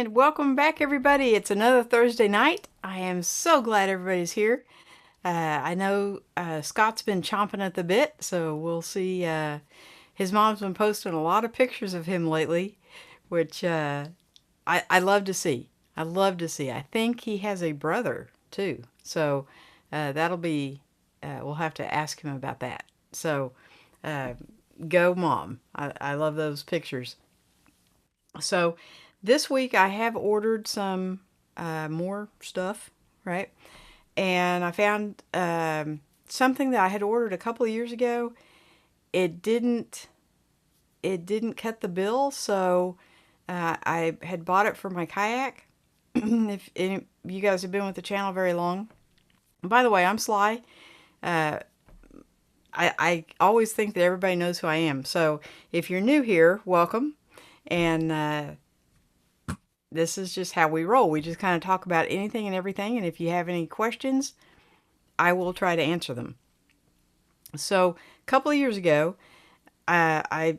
And welcome back, everybody. It's another Thursday night. I am so glad everybody's here. I know Scott's been chomping at the bit, so we'll see. His mom's been posting a lot of pictures of him lately, which I love to see. I love to see. I think he has a brother too, so that'll be. We'll have to ask him about that. So uh, go, mom! I love those pictures. So this week I have ordered some more stuff, right? And I found something that I had ordered a couple of years ago. It didn't it didn't cut the bill, so I had bought it for my kayak. If you guys have been with the channel very long, by the way, I'm Sly. Uh, I always think that everybody knows who I am. So if you're new here, welcome. And this is just how we roll. We just kind of talk about anything and everything. And if you have any questions, I will try to answer them. So a couple of years ago, I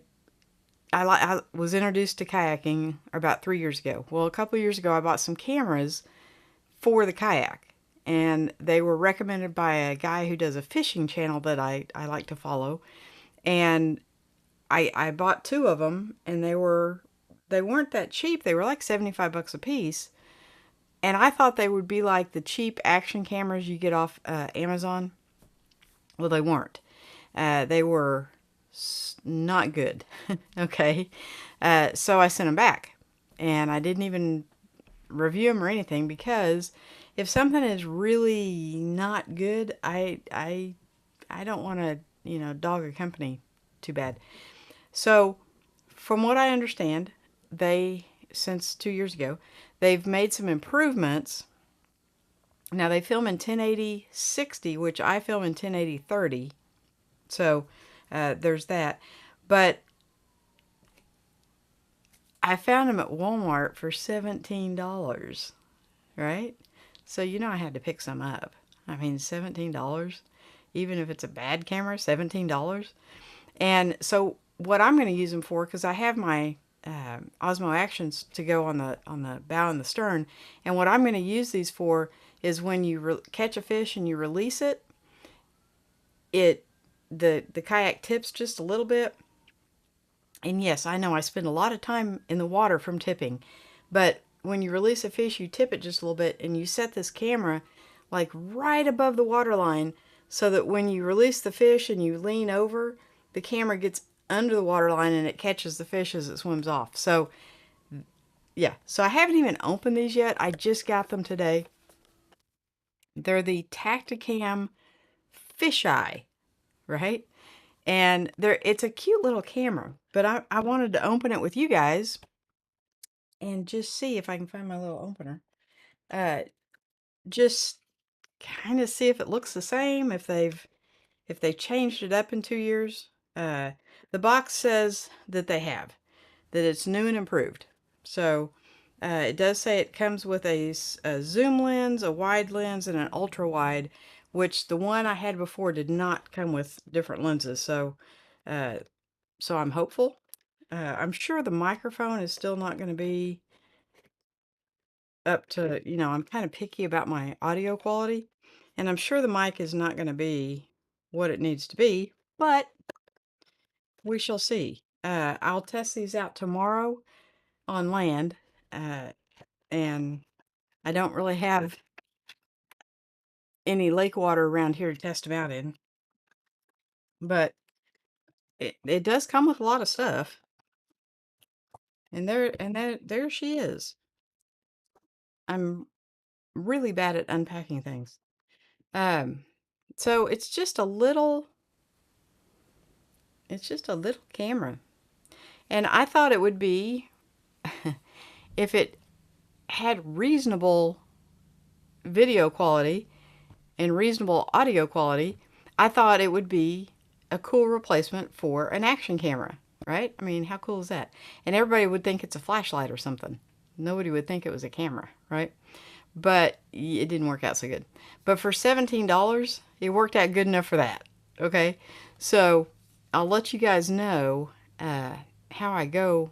was introduced to kayaking about 3 years ago. Well, a couple of years ago, I bought some cameras for the kayak. And they were recommended by a guy who does a fishing channel that I like to follow. And I bought two of them, and they weren't that cheap. They were like 75 bucks a piece. And I thought they would be like the cheap action cameras you get off Amazon. Well, they weren't. They were not good. Okay. So I sent them back. And I didn't even review them or anything because if something is really not good, I don't want to, dog a company too bad. So, from what I understand, since 2 years ago, they've made some improvements. Now, they film in 1080 60, which I film in 1080 30. So, there's that. But I found them at Walmart for $17, right? So, I had to pick some up. I mean, $17, even if it's a bad camera, $17. And so what I'm going to use them for, because I have my Osmo Actions to go on the bow and the stern, and what I'm going to use these for is when you catch a fish and you release it, the kayak tips just a little bit. And yes, I know I spend a lot of time in the water from tipping, but when you release a fish, you tip it just a little bit, and you set this camera like right above the water line so that when you release the fish and you lean over, the camera gets under the water line and it catches the fish as it swims off. So, yeah. So I haven't even opened these yet. I just got them today. They're the Tacticam Fisheye, right? And it's a cute little camera, but I wanted to open it with you guys and just see if I can find my little opener. Just kind of see if it looks the same, if they changed it up in 2 years. The box says that they have, that it's new and improved. So it does say it comes with a zoom lens, a wide lens, and an ultra wide, which the one I had before did not come with different lenses. Uh, so I'm hopeful. I'm sure the microphone is still not going to be up to, I'm kind of picky about my audio quality, and I'm sure the mic is not going to be what it needs to be, but we shall see. I'll test these out tomorrow on land, and I don't really have any lake water around here to test them out in, but it does come with a lot of stuff, and there she is. I'm really bad at unpacking things. Um, so it's just a little camera. And I thought it would be, if it had reasonable video quality and reasonable audio quality, I thought it would be a cool replacement for an action camera, right? I mean, how cool is that? And everybody would think it's a flashlight or something. Nobody would think it was a camera, right? But it didn't work out so good. But for $17, it worked out good enough for that. Okay? So I'll let you guys know how I go.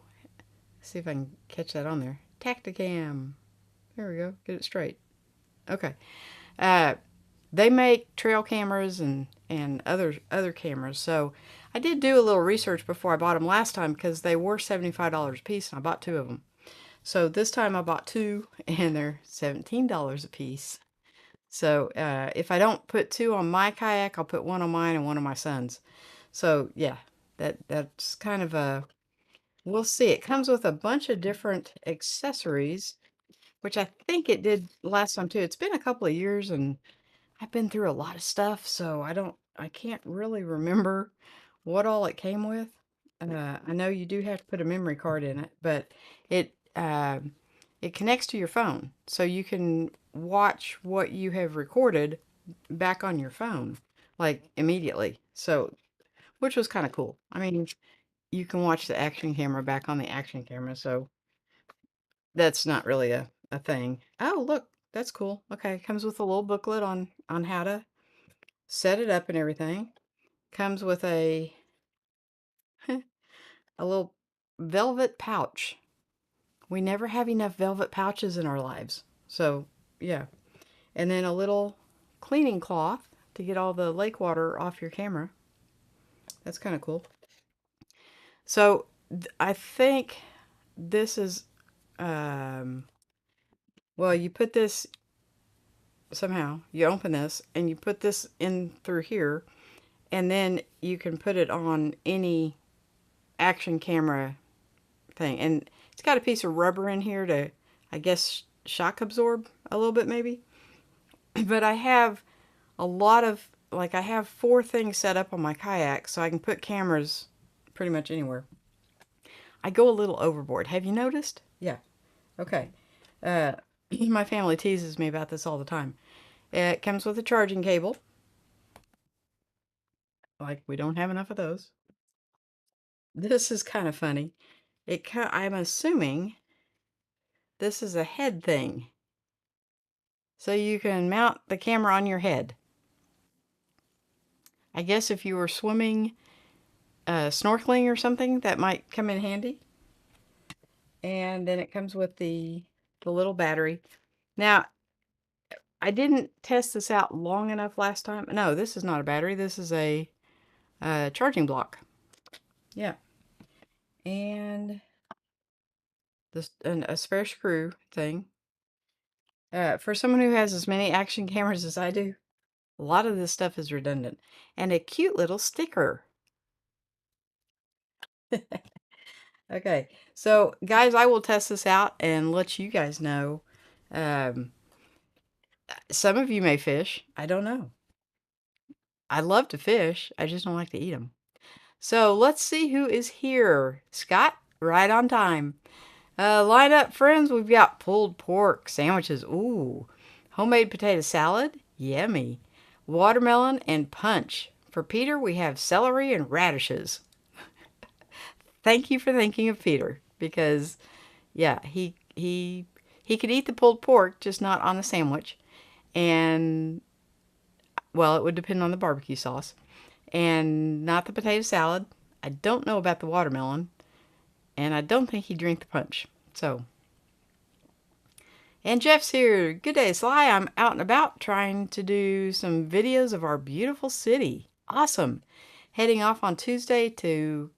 See if I can catch that on there. Tacticam. There we go. Get it straight. Okay. Uh, they make trail cameras and other cameras. So I did do a little research before I bought them last time because they were $75 a piece and I bought two of them. So this time I bought two and they're $17 a piece. So if I don't put two on my kayak, I'll put one on mine and one on my son's. So yeah, that's kind of a, we'll see. It comes with a bunch of different accessories, which I think it did last time too. It's been a couple of years and I've been through a lot of stuff, so I can't really remember what all it came with. I know you do have to put a memory card in it, but it it connects to your phone, so you can watch what you have recorded back on your phone, like immediately. So, which was kind of cool. I mean, you can watch the action camera back on the action camera, so that's not really a thing. Oh, look, that's cool. Okay, comes with a little booklet on how to set it up and everything. Comes with a a little velvet pouch. We never have enough velvet pouches in our lives. So, yeah. And then a little cleaning cloth to get all the lake water off your camera. That's kind of cool. So, I think this is well, you put this somehow, you open this and you put this in through here, and then you can put it on any action camera thing. And it's got a piece of rubber in here to, I guess, shock absorb a little bit maybe. But I have a lot of, like, I have 4 things set up on my kayak so I can put cameras pretty much anywhere. I go a little overboard. Have you noticed? Yeah. Okay. My family teases me about this all the time. It comes with a charging cable. Like, we don't have enough of those. This is kind of funny. I'm assuming this is a head thing. So you can mount the camera on your head. I guess if you were swimming, snorkeling or something, that might come in handy. And then it comes with the little battery. Now, I didn't test this out long enough last time. No, this is not a battery. This is a charging block. Yeah. And a spare screw thing. For someone who has as many action cameras as I do, a lot of this stuff is redundant. And a cute little sticker. Okay, so guys, I will test this out and let you guys know. Um, some of you may fish. I don't know. I love to fish. I just don't like to eat them. So let's see who is here. Scott, right on time. Line up, friends. We've got pulled pork sandwiches. Ooh. Homemade potato salad. Yummy. Watermelon and punch. For Peter, we have celery and radishes. Thank you for thinking of Peter, because yeah, he could eat the pulled pork, just not on a sandwich. And well, it would depend on the barbecue sauce. And not the potato salad. I don't know about the watermelon. And I don't think he'd drink the punch. So, and Jeff's here. Good day, Sly. I'm out and about trying to do some videos of our beautiful city. Awesome. Heading off on Tuesday to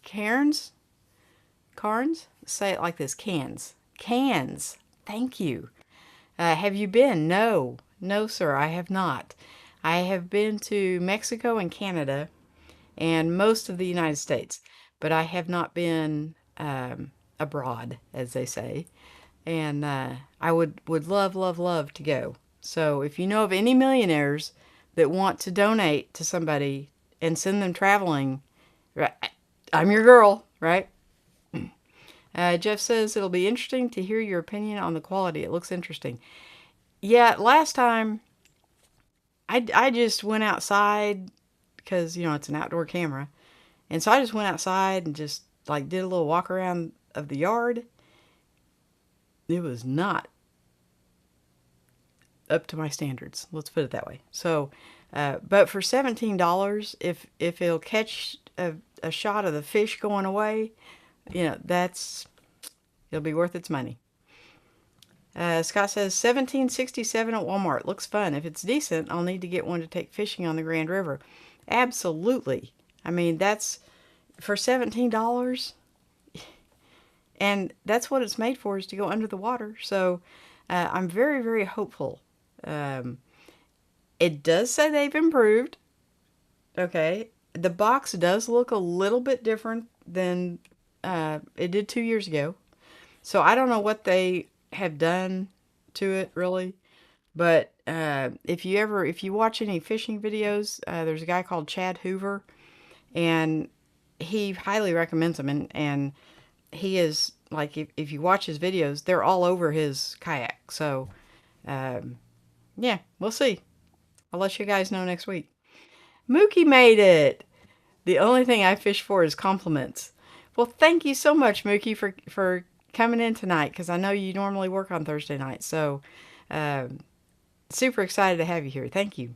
Cairns? Carnes? Say it like this. Cans. Cans. Thank you. Have you been? No. No, sir, I have not. I have been to Mexico and Canada and most of the United States, but I have not been abroad, as they say. And I would love, love, love to go. So if you know of any millionaires that want to donate to somebody and send them traveling, I'm your girl, right? Jeff says it'll be interesting to hear your opinion on the quality. It looks interesting. Yeah, last time I just went outside because, you know, it's an outdoor camera. And so I just went outside and just like did a little walk around of the yard. It was not up to my standards. Let's put it that way. So, but for $17, if it'll catch a shot of the fish going away, you know, that's It'll be worth its money. Scott says 1767 at Walmart. Looks fun. If it's decent, I'll need to get one to take fishing on the Grand River. Absolutely. I mean, that's for $17. And that's what it's made for, is to go under the water. So I'm very, very hopeful. It does say they've improved. Okay. The box does look a little bit different than it did 2 years ago. So I don't know what they have done to it, really. But if you watch any fishing videos, there's a guy called Chad Hoover, and he highly recommends them. And he is, like, if you watch his videos, they're all over his kayak. So, yeah, we'll see. I'll let you guys know next week. Mookie made it. The only thing I fish for is compliments. Well, thank you so much, Mookie, for coming in tonight, because I know you normally work on Thursday night. So, super excited to have you here. Thank you.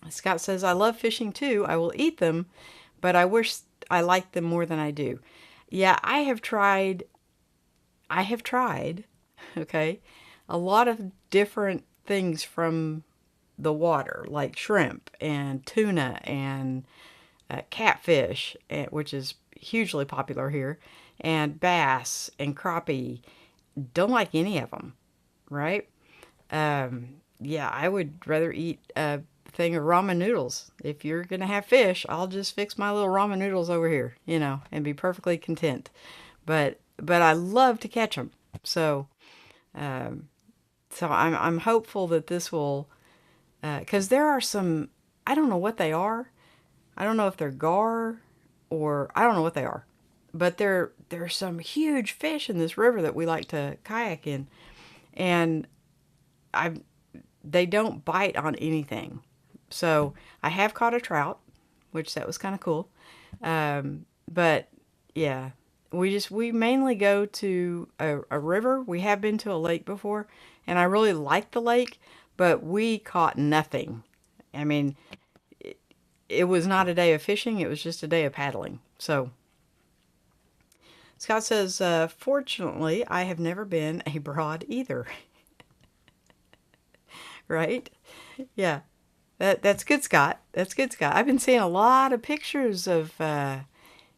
Scott says, I love fishing too. I will eat them, but I wish I liked them more than I do. Yeah, I have tried, okay, a lot of different things from the water, like shrimp and tuna and catfish, which is hugely popular here, and bass and crappie. Don't like any of them, right? Yeah, I would rather eat a thing of ramen noodles. If you're gonna have fish, I'll just fix my little ramen noodles over here, and be perfectly content. But I love to catch them. So I'm hopeful that this will, because there are some, I don't know what they are. I don't know if they're gar, or I don't know what they are. But there's some huge fish in this river that we like to kayak in, and they don't bite on anything. So I have caught a trout, which that was kind of cool. But yeah, we mainly go to a river. We have been to a lake before, and I really like the lake, but we caught nothing. I mean, it was not a day of fishing. It was just a day of paddling. So Scott says, fortunately, I have never been a broad either. Right? Yeah. That's good, Scott. That's good, Scott. I've been seeing a lot of pictures of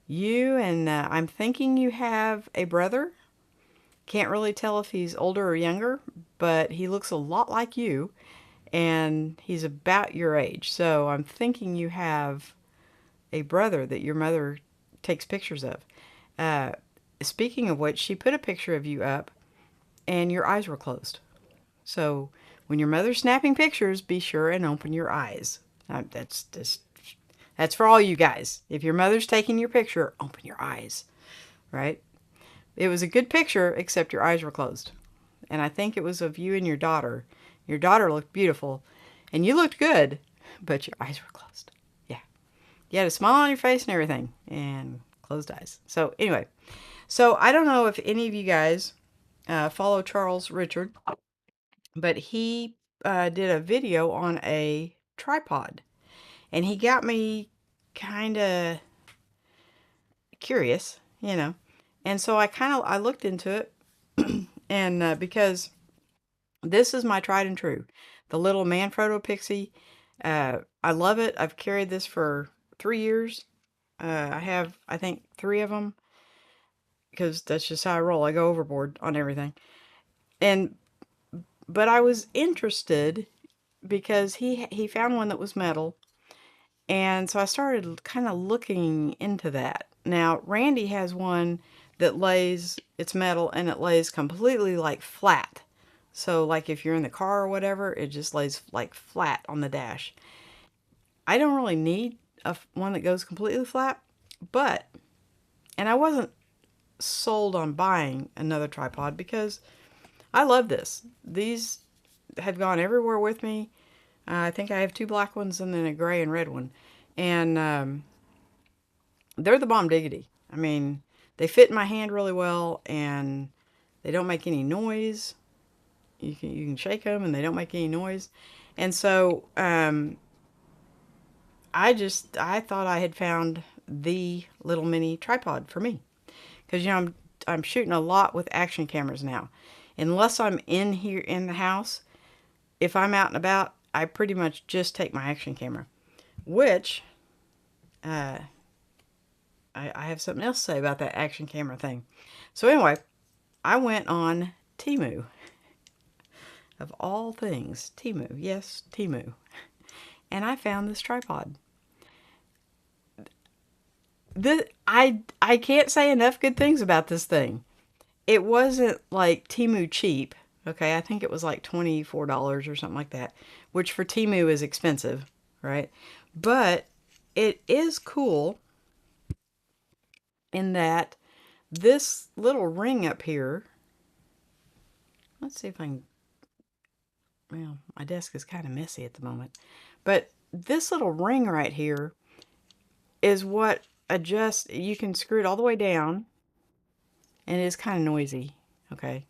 you, and I'm thinking you have a brother. Can't really tell if he's older or younger, but he looks a lot like you, and he's about your age. So I'm thinking you have a brother that your mother takes pictures of. Speaking of which, she put a picture of you up, and your eyes were closed. So when your mother's snapping pictures, be sure and open your eyes. That's for all you guys. If your mother's taking your picture, open your eyes, right? It was a good picture, except your eyes were closed. And I think it was of you and your daughter. Your daughter looked beautiful, and you looked good, but your eyes were closed. Yeah. You had a smile on your face and everything, and closed eyes. So anyway, so I don't know if any of you guys follow Charles Richard, but he did a video on a tripod, and he got me kind of curious, and so I looked into it, and because this is my tried and true, the little Manfrotto Pixie. I love it. I've carried this for 3 years. I have, I think, 3 of them, because that's just how I roll. I go overboard on everything. But I was interested because he found one that was metal, and so I started kind of looking into that. Now, Randy has one that it's metal, and it lays completely like flat. So like if you're in the car or whatever, it just lays like flat on the dash. I don't really need one that goes completely flat, and I wasn't sold on buying another tripod because I love this. These have gone everywhere with me. I think I have 2 black ones and then a gray and red one. And they're the bomb diggity. I mean, they fit in my hand really well, and they don't make any noise. You can shake them and they don't make any noise. And so I thought I had found the little mini tripod for me. Because, I'm I'm shooting a lot with action cameras now. Unless I'm in here in the house, if I'm out and about, I pretty much just take my action camera. Which, I have something else to say about that action camera thing. So anyway, I went on Temu. Of all things, Temu. Yes, Temu. And I found this tripod. I can't say enough good things about this thing. It wasn't like Temu cheap. Okay, I think it was like $24 or something like that, which for Temu is expensive, right? But it is cool in that this little ring up here, let's see if I can, well, my desk is kind of messy at the moment, but this little ring right here is what adjusts, you can screw it all the way down, and it is kind of noisy, okay,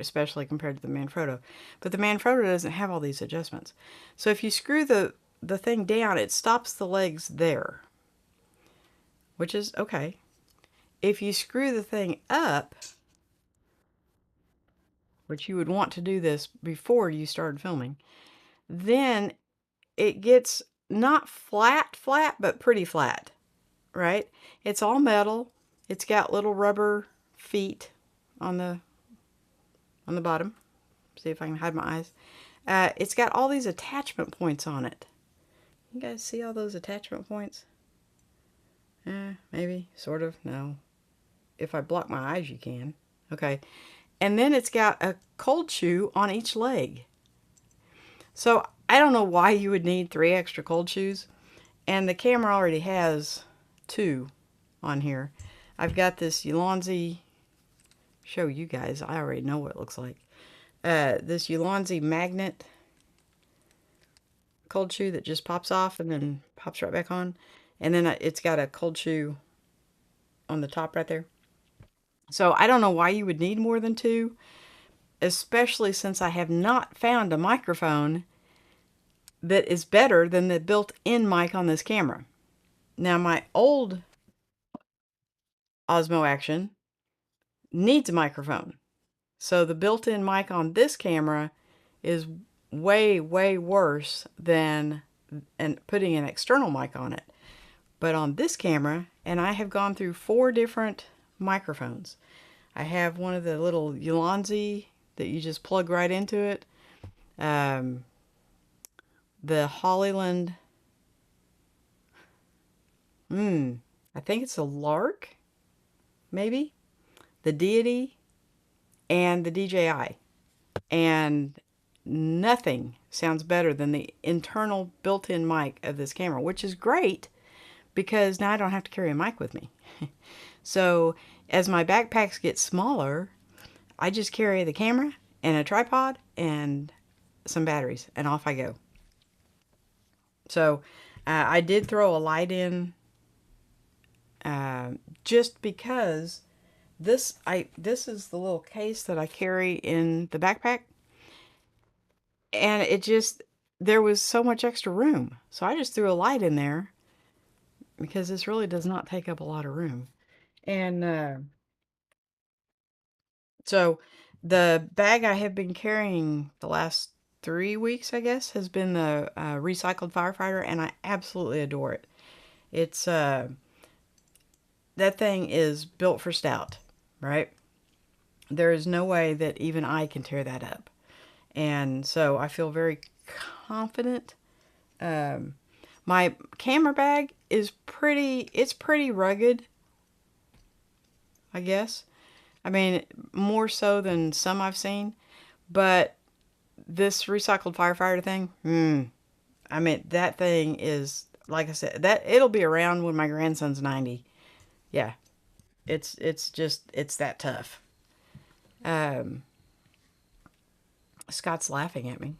especially compared to the Manfrotto. But the Manfrotto doesn't have all these adjustments. So if you screw the thing down, it stops the legs there, which is okay. If you screw the thing up, which you would want to do this before you started filming, then it gets not flat, but pretty flat, right? It's all metal. It's got little rubber feet on the bottom. See if I can hide my eyes. It's got all these attachment points on it. You guys see all those attachment points? Maybe, sort of, no. If I block my eyes, you can. Okay. And then it's got a cold shoe on each leg. So I don't know why you would need 3 extra cold shoes. And the camera already has 2 on here. I've got this Ulanzi, show you guys, I already know what it looks like. This Ulanzi magnet cold shoe that just pops off and then pops right back on. And then it's got a cold shoe on the top right there. So I don't know why you would need more than 2, especially since I have not found a microphone that is better than the built-in mic on this camera. Now my old Osmo Action needs a microphone. So the built-in mic on this camera is way, way worse than putting an external mic on it. But on this camera, and I have gone through 4 different microphones. I have one of the little Ulanzi that you just plug right into it. The Hollyland, I think it's a Lark, maybe, the Deity, and the DJI. And nothing sounds better than the internal built-in mic of this camera, which is great because now I don't have to carry a mic with me. So as my backpacks get smaller, I just carry the camera and a tripod and some batteries, and off I go. So I did throw a light in just because this is the little case that I carry in the backpack, and it just, there was so much extra room, so I just threw a light in there because this really does not take up a lot of room. And so the bag I have been carrying the last 3 weeks, I guess, has been the recycled firefighter, and I absolutely adore it. It's that thing is built for stout, right? There is no way that even I can tear that up. And so I feel very confident. My camera bag is it's pretty rugged, I guess. I mean, more so than some I've seen. But this recycled firefighter thing, I mean, that thing is, like I said, that it'll be around when my grandson's 90. Yeah, it's that tough. Scott's laughing at me.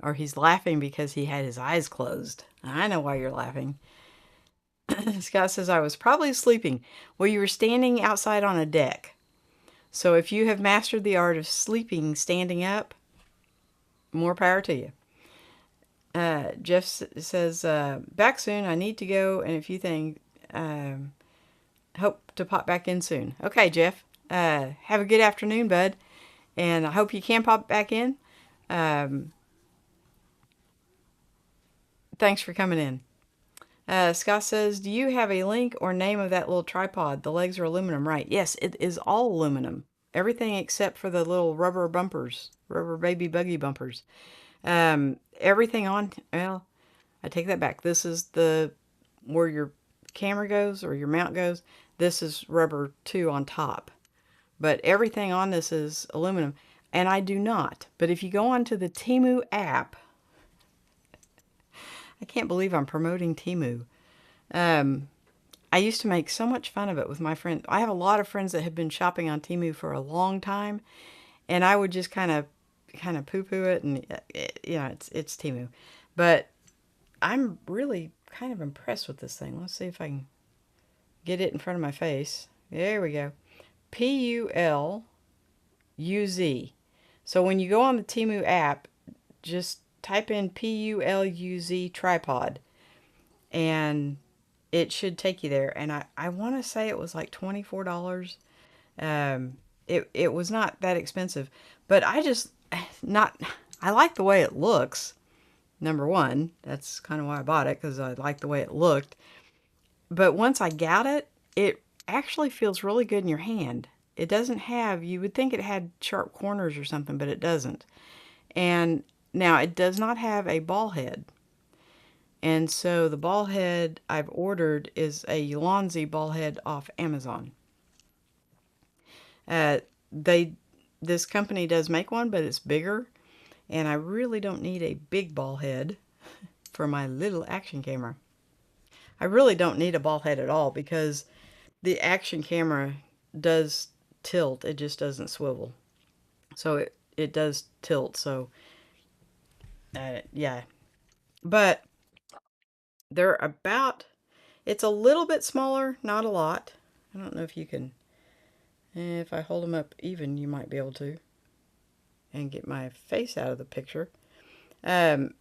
Or he's laughing because he had his eyes closed. I know why you're laughing. Scott says, I was probably sleeping. Well, you were standing outside on a deck. So if you have mastered the art of sleeping standing up, more power to you. Jeff says, back soon. I need to go. And if you think, hope to pop back in soon. Okay, Jeff. Have a good afternoon, bud, and I hope you can pop back in. Um, Thanks for coming in. Scott says, do you have a link or name of that little tripod? The legs are aluminum, right? Yes, it is all aluminum. Everything except for the little rubber bumpers, rubber baby buggy bumpers. Everything on, well, I take that back. This is the, where your camera goes or your mount goes. This is rubber too on top. But everything on this is aluminum. And I do not. But if you go onto the Temu app, I can't believe I'm promoting Temu. Um, I used to make so much fun of it with my friends. I have a lot of friends that have been shopping on Temu for a long time, and I would just kind of poo-poo it, and it's Temu. But I'm really kind of impressed with this thing. Let's see if I can get it in front of my face. There we go. Puluz. So when you go on the Temu app, just type in Puluz tripod, and it should take you there. And I want to say it was like $24. It was not that expensive, but I like the way it looks. Number one, that's kind of why I bought it, because I like the way it looked. But once I got it, it actually feels really good in your hand. It doesn't have, you would think it had sharp corners or something, but it doesn't. And now it does not have a ball head. And so the ball head I've ordered is a Ulanzi ball head off Amazon. Uh, they this company does make one, but it's bigger, and I really don't need a big ball head for my little action camera. I really don't need a ball head at all because the action camera does tilt. It just doesn't swivel. So it does tilt. So yeah. But they're about, it's a little bit smaller, not a lot. I don't know if you can, if I hold them up even, you might be able to. And get my face out of the picture. The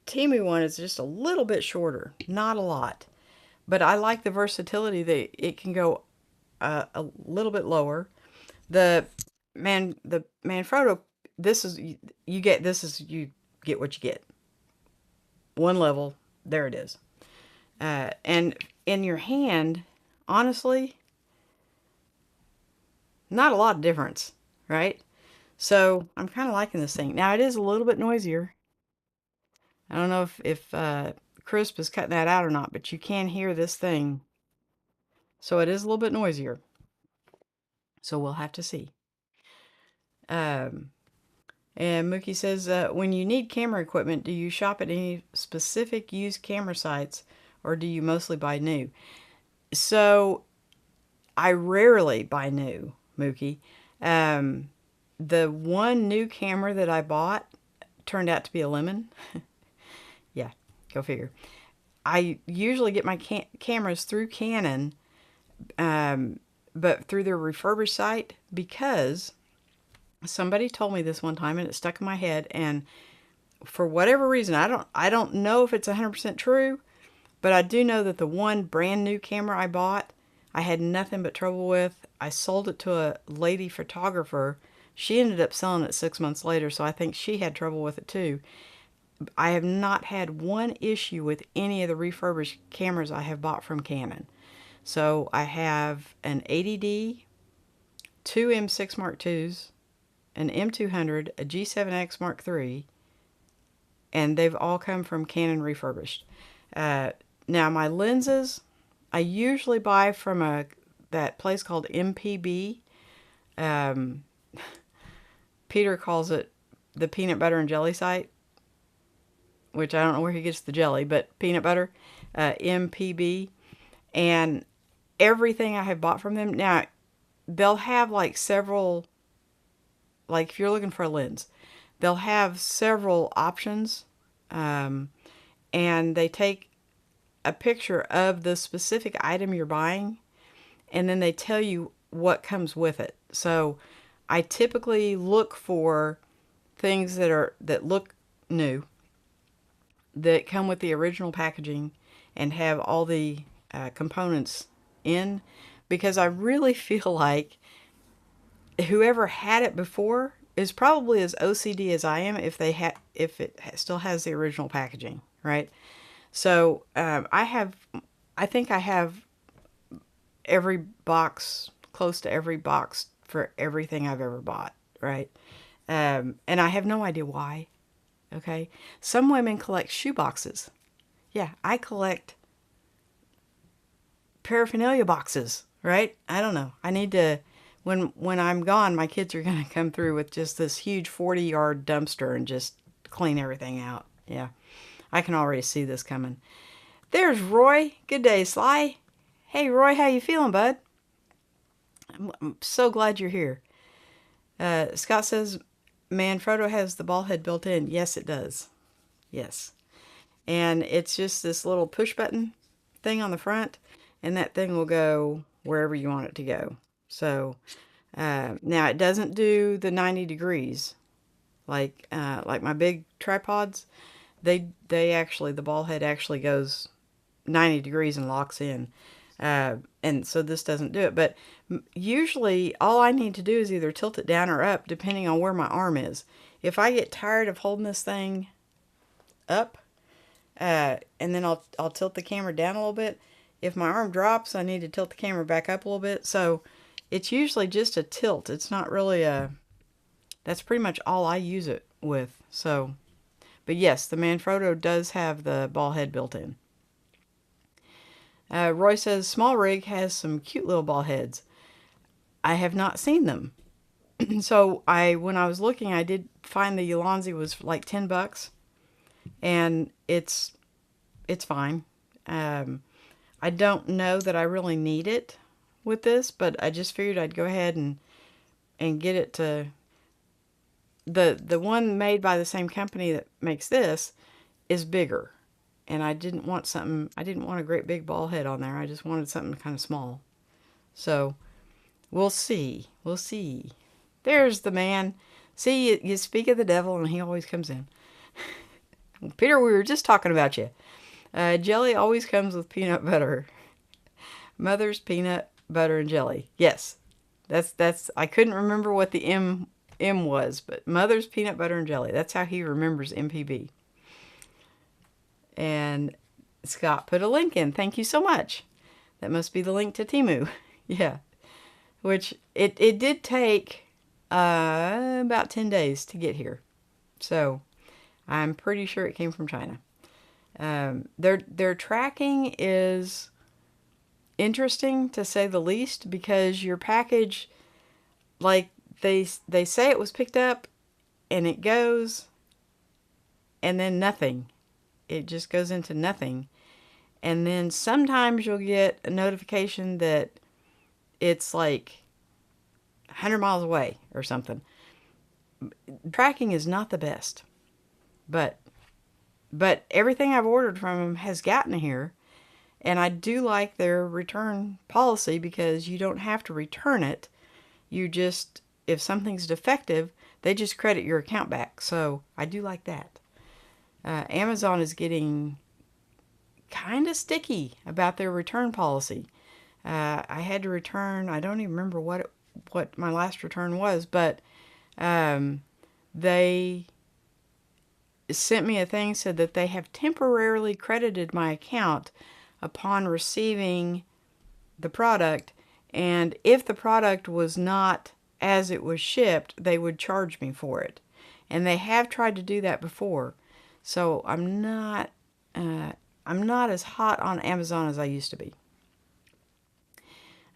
Temu one is just a little bit shorter, not a lot. But I like the versatility that it can go a little bit lower. The Manfrotto, this is you get this is you get what you get. One level, there it is. And in your hand, honestly, not a lot of difference, right? So I'm kind of liking this thing. Now it is a little bit noisier. I don't know if Crisp is cutting that out or not, but you can hear this thing. So it is a little bit noisier. So we'll have to see. Um, and Mookie says, when you need camera equipment, do you shop at any specific used camera sites or do you mostly buy new? So I rarely buy new, Mookie. The one new camera that I bought turned out to be a lemon. Yeah, go figure. I usually get my cameras through Canon, but through their refurbished site, because somebody told me this one time and it stuck in my head, and for whatever reason, I don't know if it's 100% true, but I do know that the one brand new camera I bought, I had nothing but trouble with. I sold it to a lady photographer. She ended up selling it 6 months later, so I think she had trouble with it too. I have not had one issue with any of the refurbished cameras I have bought from Canon. So I have an 80D, two M6 Mark IIs, an M200, a G7X Mark III, and they've all come from Canon refurbished. Now my lenses, I usually buy from that place called MPB. Peter calls it the peanut butter and jelly site, which I don't know where he gets the jelly, but peanut butter, MPB, and everything I have bought from them. Now, they'll have like several, like if you're looking for a lens, they'll have several options, and they take a picture of the specific item you're buying, and then they tell you what comes with it. So I typically look for things that look new, that come with the original packaging and have all the components in, because I really feel like whoever had it before is probably as OCD as I am if it still has the original packaging, right? So I think I have every box, close to every box for everything I've ever bought, right? And I have no idea why. Okay, some women collect shoe boxes. Yeah, I collect paraphernalia boxes, right? I don't know. I need to, when I'm gone, my kids are gonna come through with just this huge 40-yard dumpster and just clean everything out. Yeah, I can already see this coming. There's Roy. Good day, Sly. Hey, Roy, how you feeling, bud? I'm so glad you're here. Scott says, Manfrotto has the ball head built in. Yes, it does. Yes. And it's just this little push button thing on the front, and that thing will go wherever you want it to go. So now it doesn't do the 90 degrees like my big tripods. They actually, the ball head actually goes 90 degrees and locks in. And so this doesn't do it. But usually all I need to do is either tilt it down or up, depending on where my arm is. If I get tired of holding this thing up, and then I'll tilt the camera down a little bit. If my arm drops, I need to tilt the camera back up a little bit. So it's usually just a tilt. It's not really that's pretty much all I use it with. So, but yes, the Manfrotto does have the ball head built in. Roy says, Small Rig has some cute little ball heads. I have not seen them. So when I was looking, I did find the Ulanzi was like $10. And it's fine. I don't know that I really need it with this, but I just figured I'd go ahead and get it to the one made by the same company that makes this is bigger. And I didn't want a great big ball head on there. I just wanted something kind of small. So we'll see. We'll see. There's the man. See, you speak of the devil and he always comes in. Peter, we were just talking about you. Jelly always comes with peanut butter. Mother's peanut butter and jelly. Yes, that's. I couldn't remember what the M was, but Mother's peanut butter and jelly. That's how he remembers MPB. And Scott put a link in. Thank you so much. That must be the link to Temu. Yeah, which it did take about 10 days to get here. So I'm pretty sure it came from China. Their tracking is interesting to say the least, because your package, like they say it was picked up and it goes and then nothing. It just goes into nothing. And then sometimes you'll get a notification that it's like 100 miles away or something. Tracking is not the best. But everything I've ordered from them has gotten here. And I do like their return policy, because you don't have to return it. You just, if something's defective, they just credit your account back. So I do like that. Amazon is getting kind of sticky about their return policy. I had to return, I don't even remember what my last return was, but they sent me a thing, said that they have temporarily credited my account upon receiving the product, and if the product was not as it was shipped, they would charge me for it. And they have tried to do that before. So I'm not as hot on Amazon as I used to be.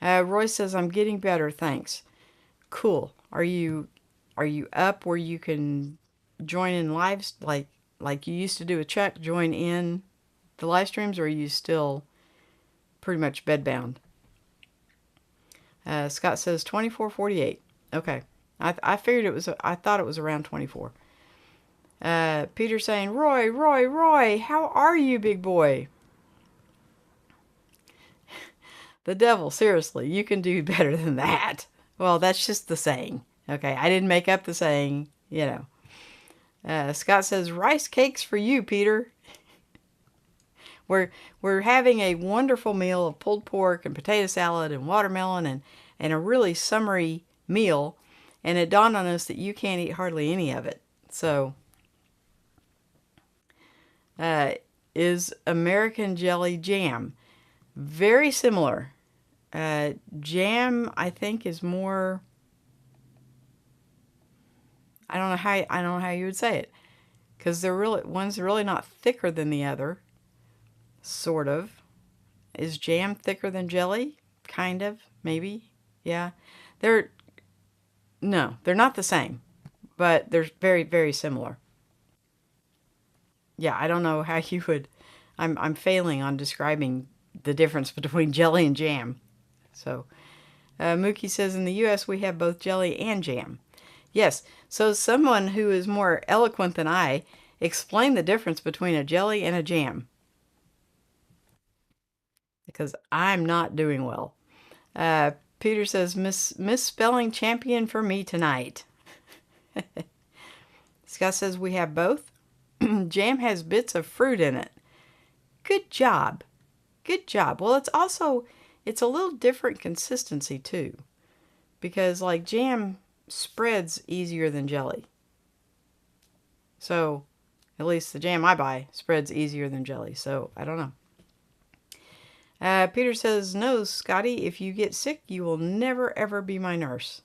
Roy says, I'm getting better, thanks. Cool. Are you up where you can join in lives like you used to do with Chuck, join in the live streams, or are you still pretty much bedbound? Scott says 24.48. Okay. I figured I thought it was around 24. Peter saying, Roy, how are you, big boy? The devil, seriously, you can do better than that. Well, that's just the saying. Okay, I didn't make up the saying, you know. Scott says, rice cakes for you, Peter. We're having a wonderful meal of pulled pork and potato salad and watermelon and a really summery meal. And it dawned on us that you can't eat hardly any of it. So, is American jelly jam? Very similar. Jam, I think, is more. I don't know how you would say it, because they're really one's really not thicker than the other. Sort of. Is jam thicker than jelly? Kind of, maybe. Yeah. They're no, they're not the same, but they're very, very similar. Yeah, I don't know how you would. I'm failing on describing the difference between jelly and jam. So, Mookie says in the U.S. we have both jelly and jam. Yes, so someone who is more eloquent than I explain the difference between a jelly and a jam, because I'm not doing well. Peter says, misspelling champion for me tonight. Scott says we have both. Jam has bits of fruit in it. Good job. Good job. Well, it's a little different consistency too. Because like jam spreads easier than jelly. So, at least the jam I buy spreads easier than jelly. So, I don't know. Peter says, no, Scotty, if you get sick, you will never ever be my nurse.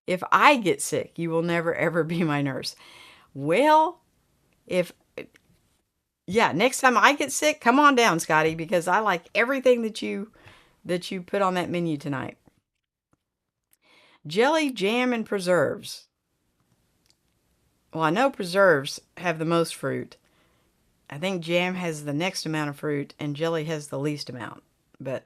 If I get sick, you will never ever be my nurse. Well, next time I get sick, come on down, Scotty, because I like everything that you put on that menu tonight. Jelly, jam, and preserves. Well, I know preserves have the most fruit. I think jam has the next amount of fruit, and jelly has the least amount. But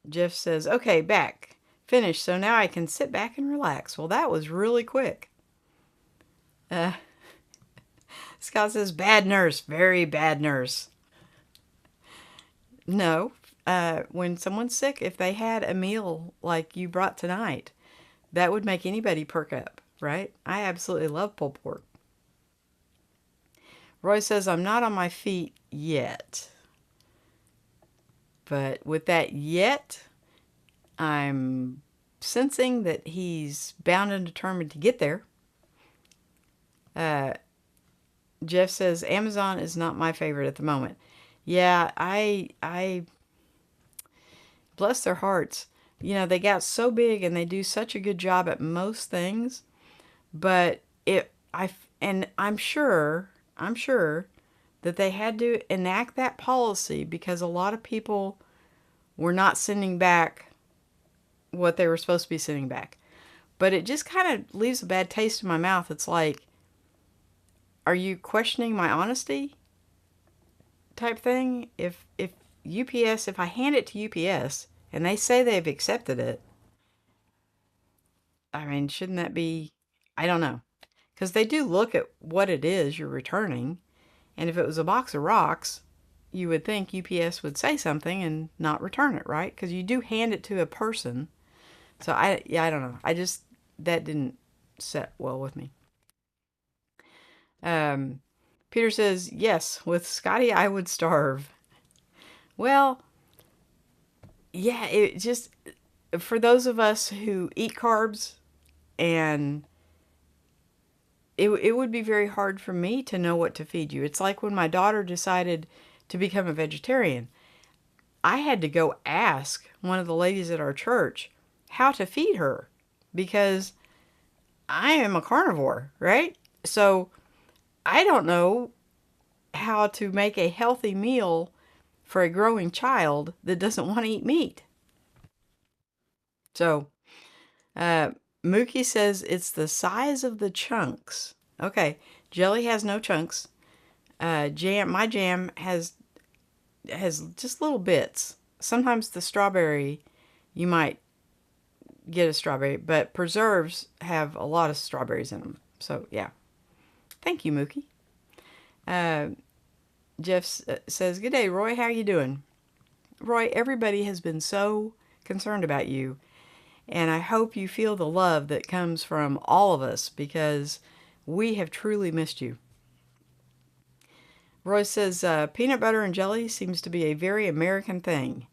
Jeff says, okay, back. Finished, so now I can sit back and relax. Well, that was really quick. Scott says, bad nurse, very bad nurse. No, when someone's sick, if they had a meal like you brought tonight, that would make anybody perk up, right? I absolutely love pulled pork. Roy says, I'm not on my feet yet. But with that yet, I'm sensing that he's bound and determined to get there. Jeff says, Amazon is not my favorite at the moment. Yeah, I bless their hearts. You know, they got so big and they do such a good job at most things. But I'm sure that they had to enact that policy because a lot of people were not sending back what they were supposed to be sending back. But it just kind of leaves a bad taste in my mouth. It's like, are you questioning my honesty? Type thing. If UPS, if I hand it to UPS and they say they've accepted it, I mean, shouldn't that be, I don't know. Because they do look at what it is you're returning. And if it was a box of rocks, you would think UPS would say something and not return it, right? Because you do hand it to a person. So I don't know. That didn't set well with me. Peter says, yes, with Scotty, I would starve. Well, yeah, it just, for those of us who eat carbs, and it would be very hard for me to know what to feed you. It's like when my daughter decided to become a vegetarian. I had to go ask one of the ladies at our church how to feed her because I am a carnivore, right? So I don't know how to make a healthy meal for a growing child that doesn't want to eat meat. So, Mookie says it's the size of the chunks. Okay, jelly has no chunks. My jam has just little bits. Sometimes the strawberry, you might get a strawberry, but preserves have a lot of strawberries in them. So yeah, thank you, Mookie. Jeff says, good day, Roy. How are you doing? Roy, everybody has been so concerned about you. And I hope you feel the love that comes from all of us because we have truly missed you. Roy says, peanut butter and jelly seems to be a very American thing.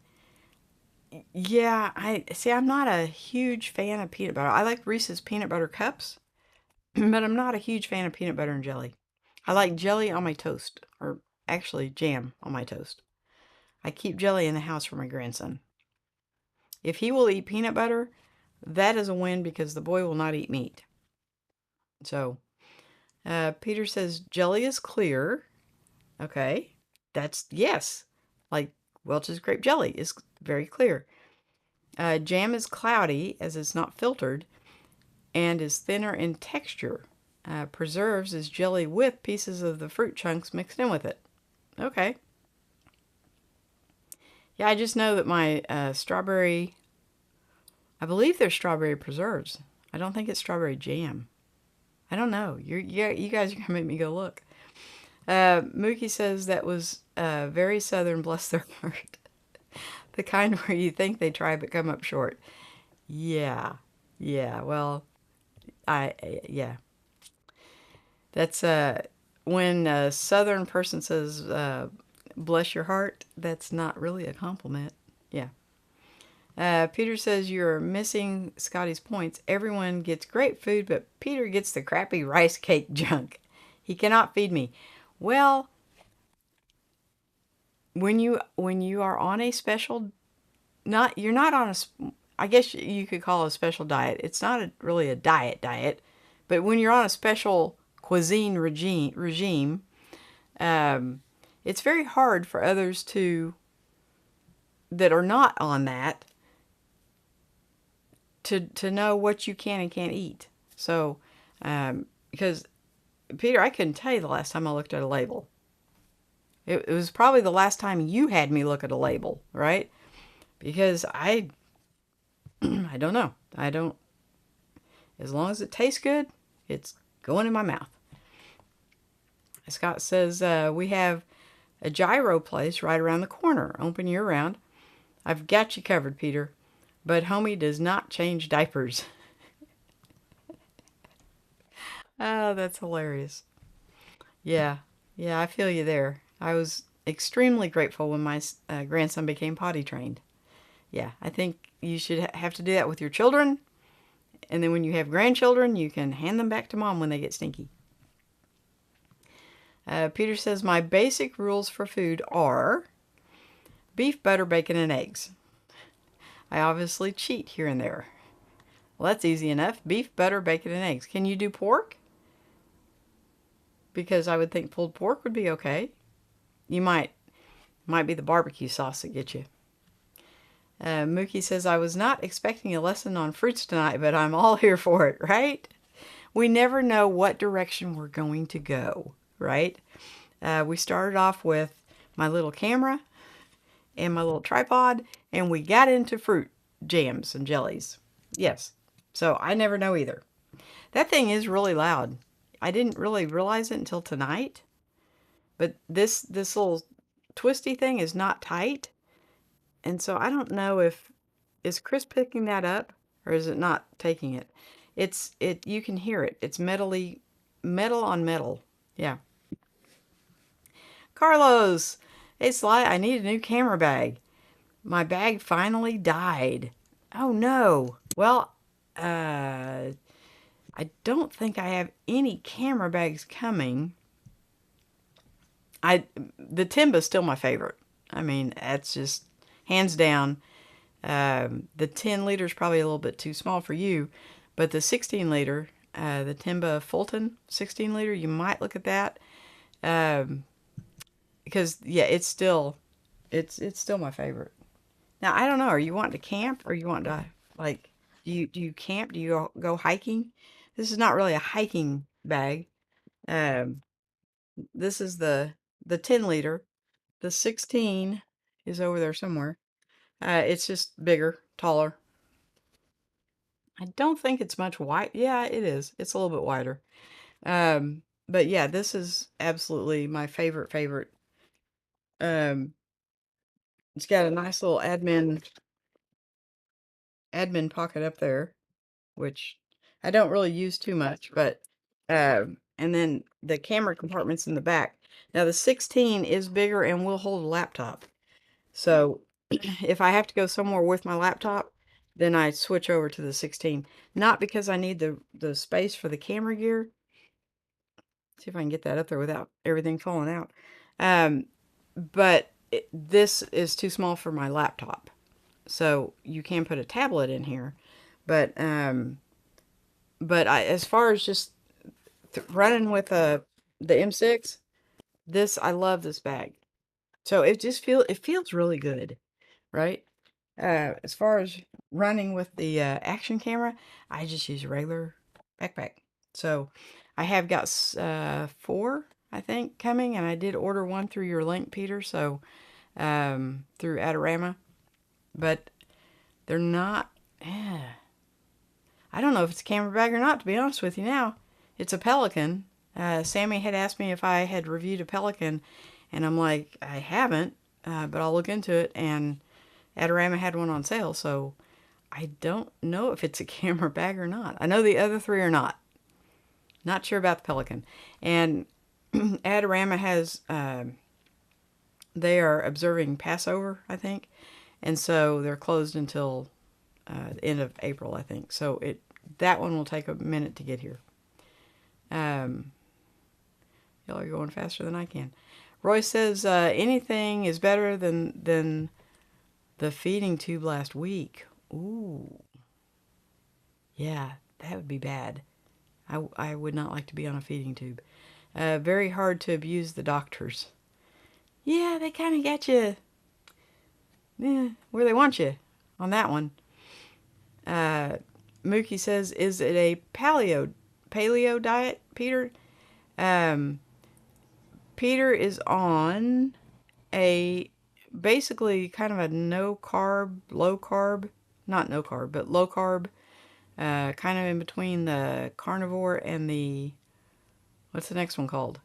Yeah, I see. I'm not a huge fan of peanut butter. I like Reese's peanut butter cups, but I'm not a huge fan of peanut butter and jelly. I like jelly on my toast, or actually jam on my toast. I keep jelly in the house for my grandson. If he will eat peanut butter, that is a win because the boy will not eat meat. So, Peter says jelly is clear. Okay, that's yes. Like Welch's grape jelly is very clear. Jam is cloudy as it's not filtered and is thinner in texture. Preserves is jelly with pieces of the fruit chunks mixed in with it. Okay. Yeah, I just know that my strawberry, I believe they're strawberry preserves. I don't think it's strawberry jam. I don't know. You guys are gonna make me go look. Mookie says that was very southern, bless their heart. The kind where you think they try but come up short. Yeah, yeah. Well, yeah. That's when a southern person says bless your heart, that's not really a compliment. Yeah. Peter says you're missing Scotty's points. Everyone gets great food, but Peter gets the crappy rice cake junk. He cannot feed me. Well, when you are on a special, not you're not on a, I guess you could call it a special diet. It's not really a diet, but when you're on a special cuisine regime, um, it's very hard for others to that are not on that to know what you can and can't eat. So, because Peter, I couldn't tell you the last time I looked at a label. It was probably the last time you had me look at a label, right? Because I don't know. I don't. As long as it tastes good, it's going in my mouth. Scott says we have a gyro place right around the corner, open year round. I've got you covered, Peter. But homie does not change diapers. Oh, that's hilarious. Yeah, yeah, I feel you there. I was extremely grateful when my grandson became potty trained. Yeah, I think you should have to do that with your children. And then when you have grandchildren, you can hand them back to mom when they get stinky. Peter says, my basic rules for food are beef, butter, bacon, and eggs. I obviously cheat here and there. Well, that's easy enough. Beef, butter, bacon, and eggs. Can you do pork? Because I would think pulled pork would be okay. You might be the barbecue sauce that gets you. Mookie says, I was not expecting a lesson on fruits tonight, but I'm all here for it, right? We never know what direction we're going to go, right? We started off with my little camera and my little tripod, and we got into fruit jams and jellies. Yes. So I never know either. That thing is really loud. I didn't really realize it until tonight. But this little twisty thing is not tight. And so I don't know if is Chris picking that up or is it not taking it? You can hear it. It's metal on metal. Yeah. Carlos, hey Sly, I need a new camera bag. My bag finally died. Oh no. Well, I don't think I have any camera bags coming. The Timba's still my favorite. I mean, that's just hands down. The 10 liter is probably a little bit too small for you, but the 16 liter, the Timba Fulton 16 liter, you might look at that. Because yeah, it's still my favorite. Now, I don't know, are you wanting to camp or you want to like do you camp? Do you go hiking? This is not really a hiking bag. Um, this is the 10 liter. The 16 is over there somewhere. It's just bigger, taller. I don't think it's much wide. Yeah, it is. It's a little bit wider. But yeah, this is absolutely my favorite. Um, it's got a nice little admin pocket up there, which I don't really use too much, but and then the camera compartment's in the back. Now the 16 is bigger and will hold a laptop. So if I have to go somewhere with my laptop, then I switch over to the 16. Not because I need the space for the camera gear. See if I can get that up there without everything falling out. Um, but this is too small for my laptop. So you can put a tablet in here. But as far as just running with the M6, I love this bag. So it feels really good, right? As far as running with the action camera, I just use a regular backpack. So I have got 4, I think, coming, and I did order one through your link, Peter. So through Adorama, but they're not. I don't know if it's a camera bag or not, to be honest with you now. It's a Pelican. Sammy had asked me if I had reviewed a Pelican, and I'm like, I haven't, but I'll look into it. And Adorama had one on sale, so I don't know if it's a camera bag or not. I know the other 3 are not. Not sure about the Pelican. And Adorama has, they are observing Passover, I think. And so they're closed until the end of April, I think. So that one will take a minute to get here. Y'all are going faster than I can. Roy says anything is better than the feeding tube last week. Ooh. Yeah, that would be bad. I would not like to be on a feeding tube. Very hard to abuse the doctors. Yeah, they kind of get you where they want you on that one. Mookie says, is it a paleo diet, Peter? Peter is on a basically kind of a no carb, low carb, not no carb, but low carb, kind of in between the carnivore and what's the next one called?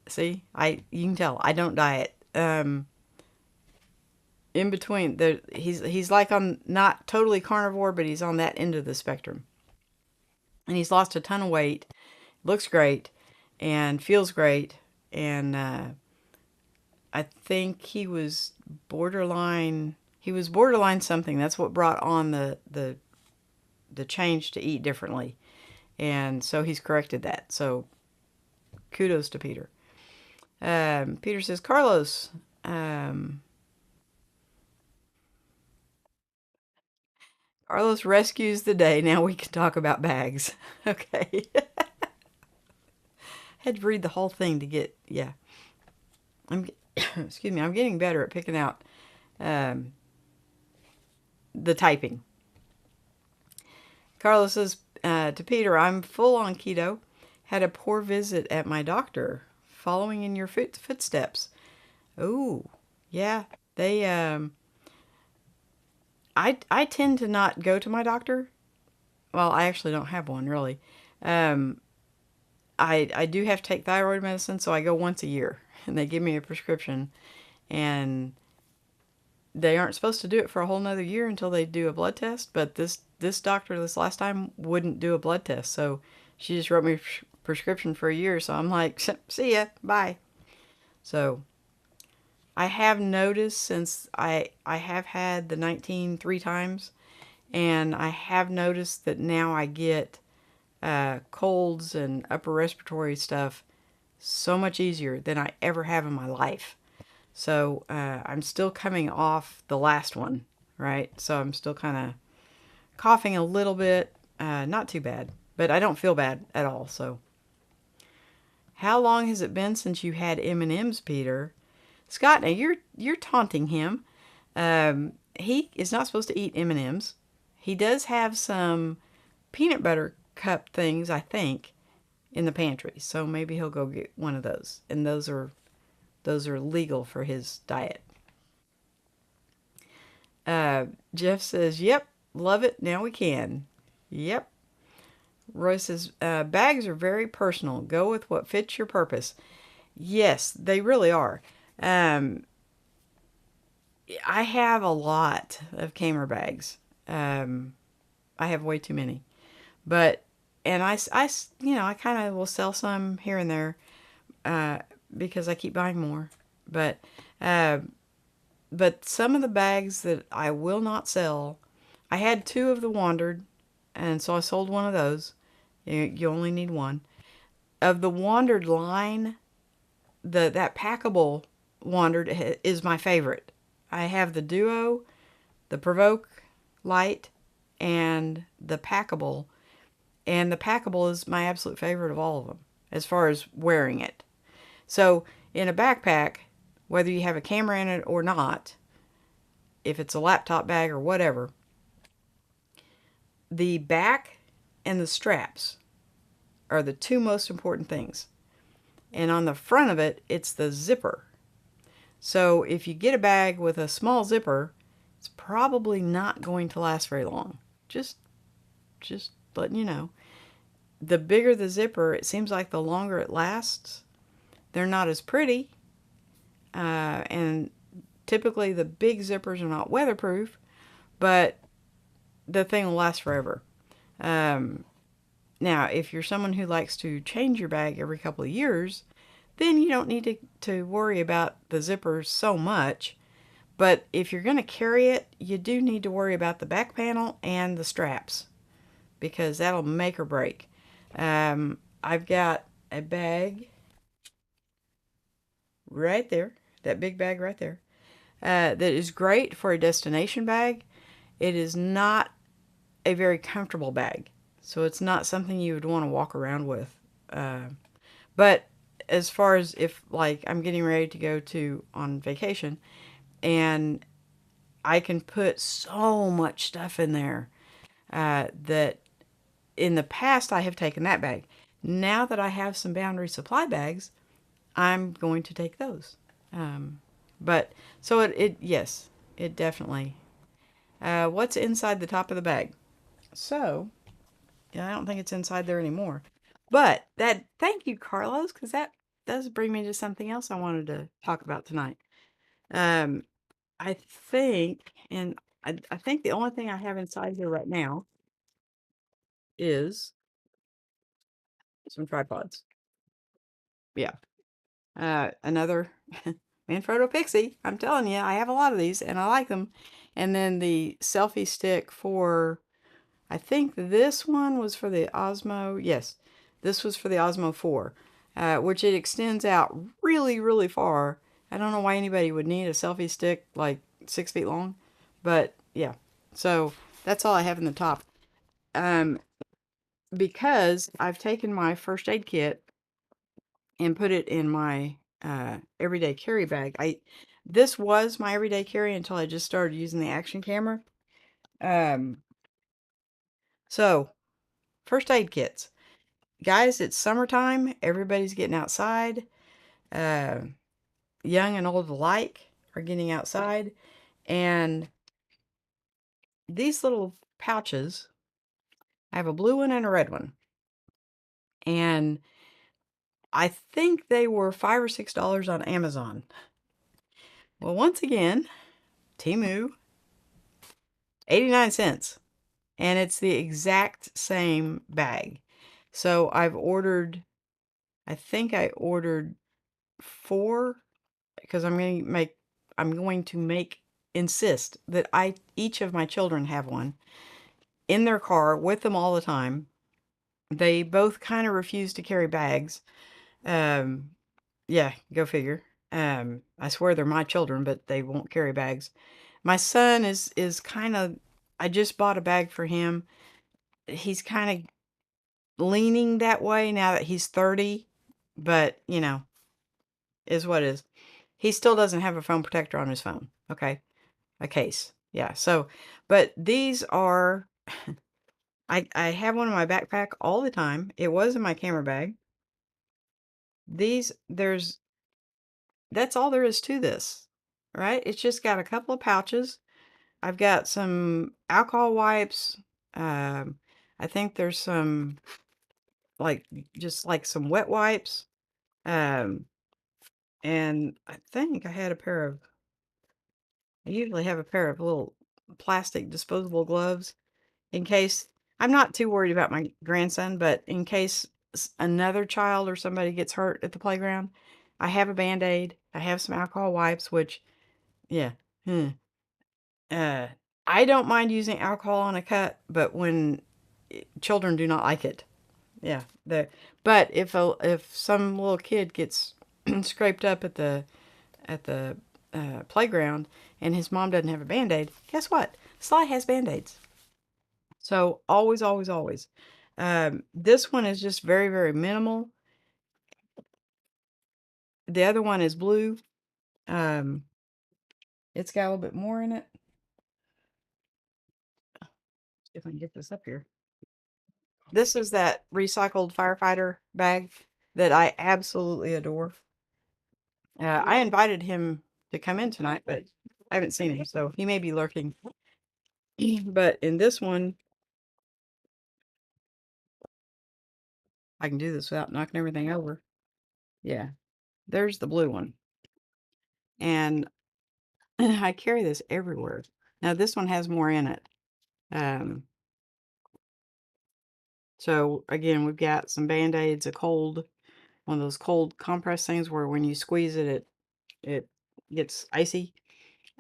See, you can tell I don't diet. In between, he's like on not totally carnivore, but he's on that end of the spectrum. And he's lost a ton of weight, looks great, and feels great. And I think he was borderline something. That's what brought on the change to eat differently. And so he's corrected that. So kudos to Peter. Peter says, Carlos, Carlos rescues the day. Now we can talk about bags. Okay. Had to read the whole thing to get, yeah. Excuse me, I'm getting better at picking out the typing. Carlos says to Peter, I'm full on keto. Had a poor visit at my doctor. Following in your footsteps. Oh, yeah. They, I tend to not go to my doctor. Well, I actually don't have one, really. I do have to take thyroid medicine, so I go once a year. And they give me a prescription. And they aren't supposed to do it for a whole nother year until they do a blood test. But this doctor this last time wouldn't do a blood test. So she just wrote me a prescription for a year. So I'm like, see ya, bye. So I have noticed since I have had the 19 3 times. And I have noticed that now I get colds and upper respiratory stuff so much easier than I ever have in my life. So I'm still coming off the last one, right? So I'm still kind of coughing a little bit, not too bad, but I don't feel bad at all. So, how long has it been since you had M&Ms, Peter? Scott, now you're taunting him. He is not supposed to eat M&Ms. He does have some peanut butter cup things, I think, in the pantry. So maybe he'll go get one of those. And those are legal for his diet. Jeff says, yep, love it. Now we can. Yep. Roy says, bags are very personal. Go with what fits your purpose. Yes, they really are. I have a lot of camera bags. I have way too many. But, and I kind of will sell some here and there. uh, because I keep buying more. But uh, but some of the bags that I will not sell, I had two of the Wandered, and so I sold one of those. You only need one. Of the Wandered line, that packable Wandered is my favorite. I have the Duo, the Provoke Light, and the packable. And the packable is my absolute favorite of all of them as far as wearing it. So in a backpack, whether you have a camera in it or not, if it's a laptop bag or whatever, the back and the straps are the two most important things. And on the front of it, it's the zipper. So if you get a bag with a small zipper, it's probably not going to last very long. Just letting you know. The bigger the zipper, it seems like the longer it lasts. They're not as pretty, and typically the big zippers are not weatherproof, but the thing will last forever. Now, if you're someone who likes to change your bag every couple of years, then you don't need to worry about the zippers so much. But if you're going to carry it, you do need to worry about the back panel and the straps, because that'll make or break. I've got a bag right there, that big bag right there, that is great for a destination bag. It is not a very comfortable bag, so it's not something you would want to walk around with. But as far as if, like, I'm getting ready to go on vacation, and I can put so much stuff in there that in the past I have taken that bag. Now that I have some Boundary Supply bags, I'm going to take those. But so yes, it definitely. What's inside the top of the bag? So, yeah, I don't think it's inside there anymore. But thank you, Carlos, because that does bring me to something else I wanted to talk about tonight. Um, I think, and I think the only thing I have inside here right now is some tripods. Yeah. Another Manfrotto Pixie. I'm telling you, I have a lot of these and I like them. And then the selfie stick for, I think this one was for the Osmo. Yes, this was for the Osmo 4, which it extends out really, really far. I don't know why anybody would need a selfie stick like 6 feet long, but yeah. So that's all I have in the top. Because I've taken my first aid kit and put it in my everyday carry bag. This was my everyday carry until I just started using the action camera. Um, so first aid kits, guys. It's summertime. Everybody's getting outside. Uh, Young and old alike are getting outside, and these little pouches. I have a blue one and a red one, and I think they were $5 or $6 on Amazon. Well, once again, Temu, 89 cents. And it's the exact same bag. So I think I ordered 4 because I'm going to insist that each of my children have one in their car with them all the time. They both kind of refuse to carry bags. Um, yeah, go figure. I swear they're my children, but they won't carry bags. My son is kind of, I just bought a bag for him. He's kind of leaning that way now that he's 30, but is what is. He still doesn't have a phone protector on his phone. Okay. A case. Yeah. So, but these are, I have one in my backpack all the time. It was in my camera bag. That's all there is to this, right? It's just got a couple of pouches. I've got some alcohol wipes. Um, I think there's some, like, just like some wet wipes. Um, and I think I usually have a pair of little plastic disposable gloves in case. I'm not too worried about my grandson, but in case another child or somebody gets hurt at the playground, I have a Band-Aid. I have some alcohol wipes, which, yeah. Hmm. Uh, I don't mind using alcohol on a cut, but when children do not like it. Yeah. But if some little kid gets scraped up at the playground and his mom doesn't have a Band-Aid, guess what? Sly has Band-Aids. So always, always, always. This one is just very, very minimal. The other one is blue. Um, it's got a little bit more in it. If I can get this up here. This is that recycled firefighter bag that I absolutely adore. I invited him to come in tonight, but I haven't seen him, so he may be lurking. But in this one, I can do this without knocking everything over. Yeah, there's the blue one. And I carry this everywhere. Now, this one has more in it. Um, so again, we've got some Band-Aids, one of those cold compress things where when you squeeze it, it gets icy.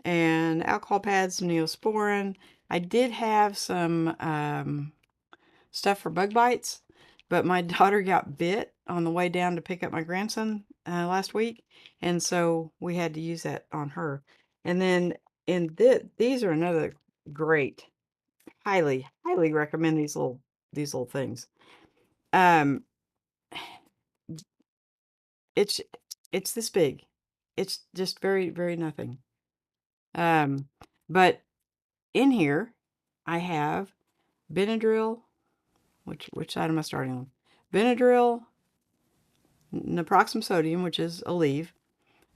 And alcohol pads, some Neosporin. I did have some stuff for bug bites, but my daughter got bit on the way down to pick up my grandson last week, and so we had to use that on her. And then these are another great, highly, highly recommend these little things. Um, it's it's this big. It's just very, very nothing. Um, but in here, I have Benadryl. Which side am I starting on? Benadryl, naproxen sodium, which is Aleve,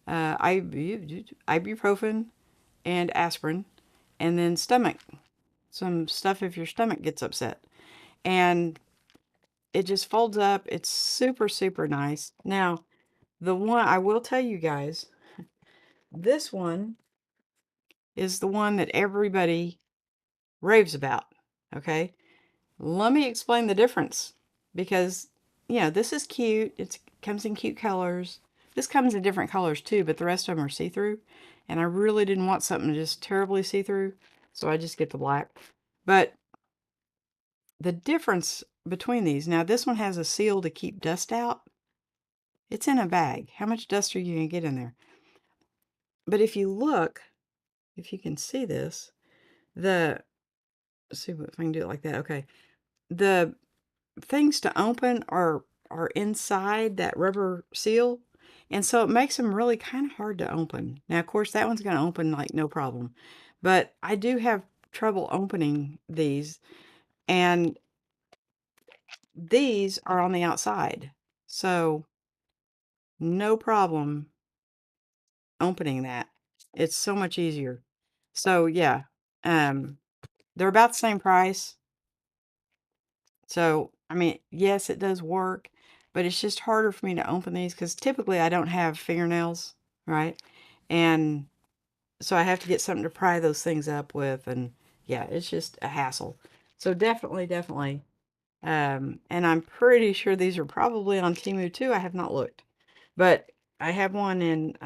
ibuprofen, and aspirin, and then some stuff if your stomach gets upset. And it just folds up. It's super, super nice. Now, the one I will tell you guys, this one is the one that everybody raves about. Okay. Let me explain the difference because, this is cute. It comes in cute colors. This comes in different colors too, but the rest of them are see-through. And I really didn't want something just terribly see-through, so I just get the black. But the difference between these, now this one has a seal to keep dust out. It's in a bag. How much dust are you going to get in there? But if you look, if you can see this, let's see if I can do it like that. Okay. The things to open are inside that rubber seal, and so it makes them really kind of hard to open. Now, of course, that one's going to open like no problem, but I do have trouble opening these, and these are on the outside, so no problem opening that. It's so much easier. So yeah, um, they're about the same price. So, I mean, yes, it does work, but it's just harder for me to open these because typically I don't have fingernails, right? And so I have to get something to pry those things up with, and yeah, it's just a hassle. So definitely, definitely. And I'm pretty sure these are probably on Temu too. I have not looked, but I have one in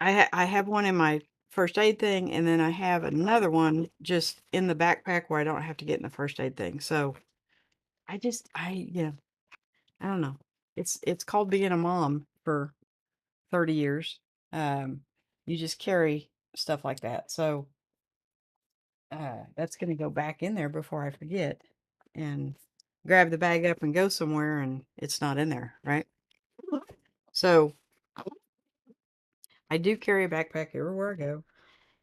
I have one in my first aid thing, and then I have another one just in the backpack where I don't have to get in the first aid thing. So I don't know. It's called being a mom for 30 years. Um, you just carry stuff like that. So that's going to go back in there before I forget and grab the bag up and go somewhere and it's not in there, right? So I do carry a backpack everywhere I go.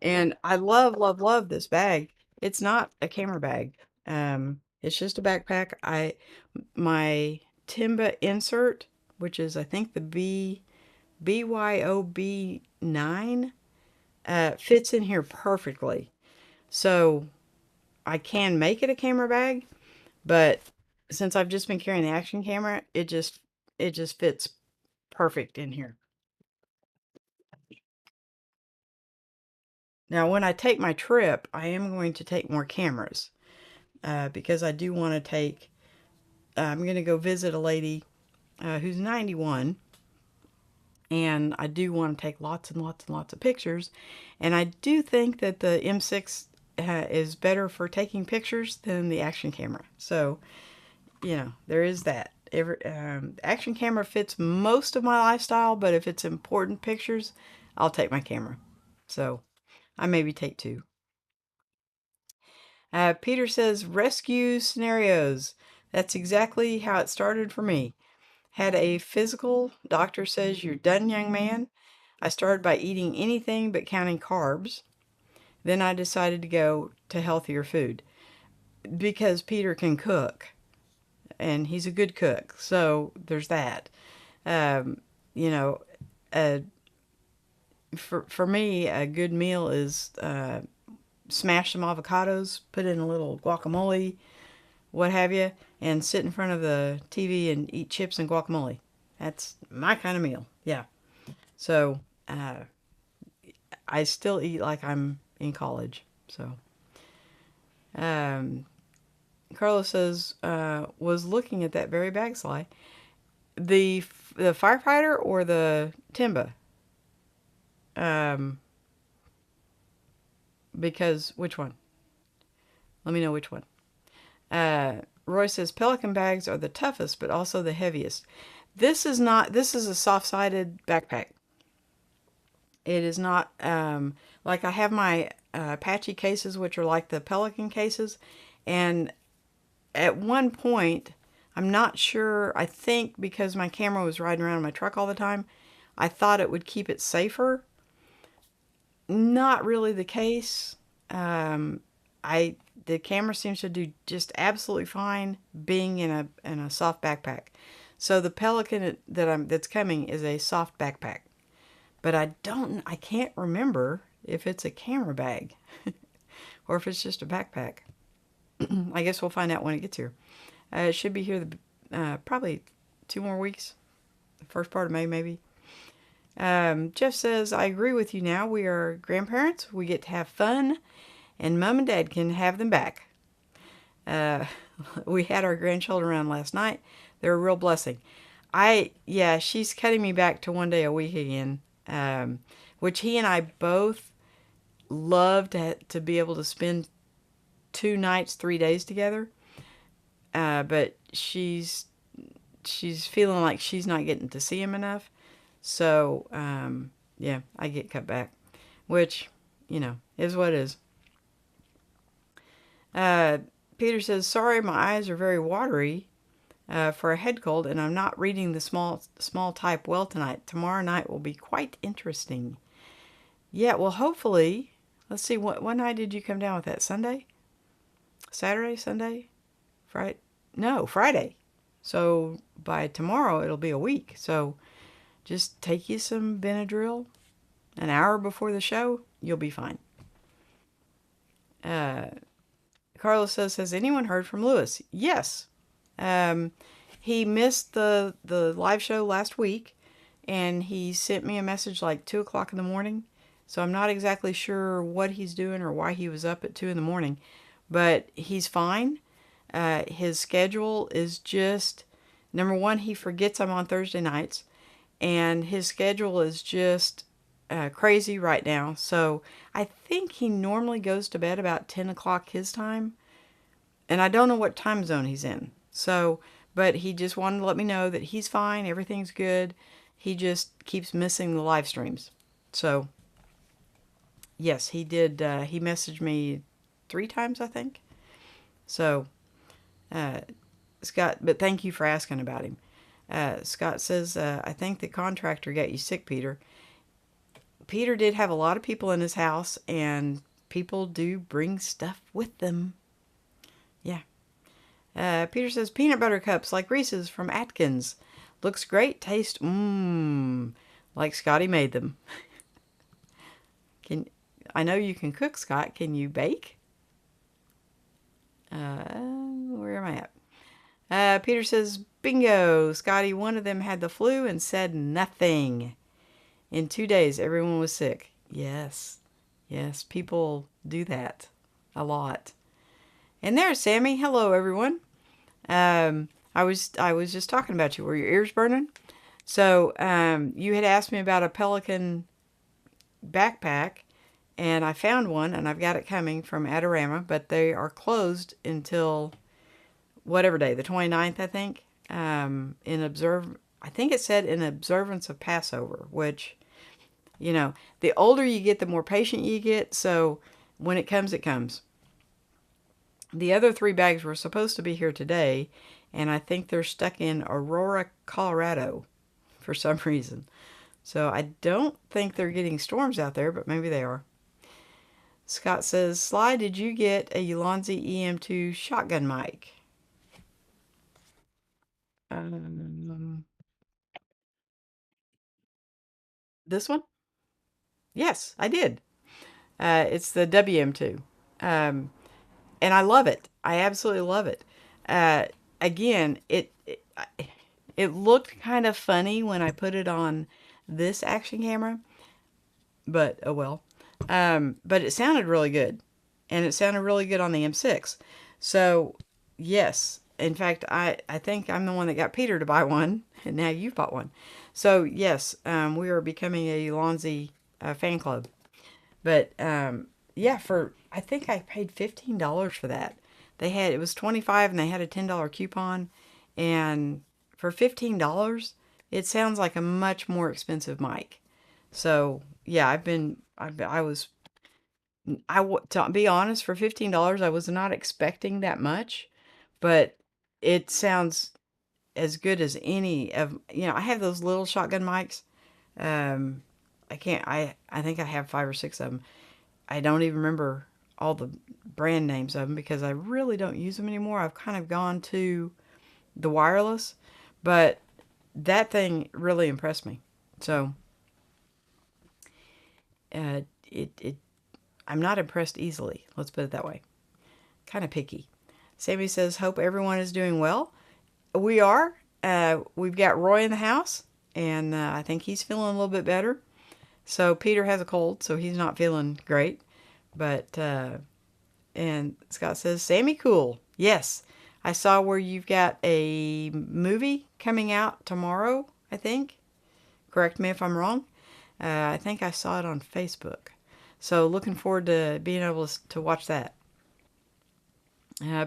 And I love, love, love this bag. It's not a camera bag. It's just a backpack. My Timba insert, which is I think the BYOB9, fits in here perfectly. So I can make it a camera bag, but since I've just been carrying the action camera, it just fits perfect in here. Now, when I take my trip, I am going to take more cameras because I do want to take I'm going to go visit a lady who's 91. And I do want to take lots and lots and lots of pictures. And I do think that the M6 is better for taking pictures than the action camera. So, there is that. Action camera fits most of my lifestyle, but if it's important pictures, I'll take my camera. So, I maybe take two. Peter says, rescue scenarios. That's exactly how it started for me. Had a physical. Doctor says, you're done, young man. I started by eating anything but counting carbs. Then I decided to go to healthier food because Peter can cook and he's a good cook. So there's that. Um, you know, uh, for me, a good meal is smash some avocados, put in a little guacamole, what have you, and sit in front of the TV and eat chips and guacamole. That's my kind of meal. Yeah. So I still eat like I'm in college. So Carlos says, was looking at that very bag, Sly. The firefighter or the timba? Because which one? Let me know which one. Roy says Pelican bags are the toughest, but also the heaviest. This is a soft-sided backpack. It is not, like I have my Apache cases, which are like the Pelican cases. And at one point, I'm not sure, I think because my camera was riding around in my truck all the time, I thought it would keep it safer. Not really the case. The camera seems to do just absolutely fine being in a soft backpack. So the Pelican that's coming is a soft backpack. But I can't remember if it's a camera bag or if it's just a backpack. I guess we'll find out when it gets here. It should be here probably 2 more weeks. The first part of May, maybe. Jeff says, I agree with you now. We are grandparents. We get to have fun. And Mom and Dad can have them back. We had our grandchildren around last night. They're a real blessing. She's cutting me back to 1 day a week again. Which he and I both love to be able to spend 2 nights, 3 days together. But she's feeling like she's not getting to see him enough. So, I get cut back, which, is what it is. Peter says, sorry, my eyes are very watery for a head cold, and I'm not reading the small type well tonight. Tomorrow night will be quite interesting. Yeah, well, hopefully, let's see, what night did you come down with that? Sunday? Saturday? Sunday? Friday? No, Friday. So by tomorrow, it'll be a week. So just take you some Benadryl an hour before the show. You'll be fine. Carlos says, has anyone heard from Lewis? Yes. He missed the live show last week, and he sent me a message like 2 o'clock in the morning. So I'm not exactly sure what he's doing or why he was up at 2 in the morning, but he's fine. His schedule is just, number one, he forgets I'm on Thursday nights, and his schedule is just crazy right now. So I think he normally goes to bed about 10 o'clock his time, and I don't know what time zone he's in. So, but he just wanted to let me know that he's fine, everything's good. He just keeps missing the live streams. So, yes, he did. He messaged me 3 times, I think. So, Scott, but thank you for asking about him. Scott says, I think the contractor got you sick, Peter. Peter did have a lot of people in his house, and people do bring stuff with them. Yeah. Peter says, peanut butter cups like Reese's from Atkins. Looks great. Taste, like Scotty made them. I know you can cook, Scott. Can you bake? Where am I at? Peter says, bingo, Scotty, one of them had the flu and said nothing. In 2 days, everyone was sick. Yes, people do that a lot. And there's Sammy. Hello, everyone. I I was just talking about you. Were your ears burning? So, you had asked me about a Pelican backpack, and I found one, and I've got it coming from Adorama, but they are closed until whatever day, the 29th, I think. I think it said in observance of Passover, which, the older you get, the more patient you get. So when it comes, it comes. The other three bags were supposed to be here today, and I think they're stuck in Aurora, Colorado for some reason. So I don't think they're getting storms out there, but maybe they are. Scott says, Sly, did you get a Ulanzi EM2 shotgun mic? This one? Yes, I did. It's the WM2. Um, and I love it. I absolutely love it. Uh, Again, it looked kind of funny when I put it on this action camera, but oh well. But it sounded really good, and it sounded really good on the M6. So yes, in fact, I think I'm the one that got Peter to buy one, and now you've bought one. So yes, we are becoming a Lonzy fan club. But yeah, for I think I paid $15 for that. It was 25 and they had a $10 coupon, and for $15, it sounds like a much more expensive mic. So yeah, to be honest, for $15, I was not expecting that much, but it sounds as good as any of, I have those little shotgun mics. Um, I think I have five or six of them. I don't even remember all the brand names of them because I really don't use them anymore. I've kind of gone to the wireless, but that thing really impressed me. So, it I'm not impressed easily. Let's put it that way. Kind of picky. Sammy says, "Hope everyone is doing well." We are. We've got Roy in the house, and I think he's feeling a little bit better. So Peter has a cold, so he's not feeling great. But and Scott says, Sammy cool. Yes. I saw where you've got a movie coming out tomorrow, I think. Correct me if I'm wrong. I think I saw it on Facebook. So looking forward to being able to watch that.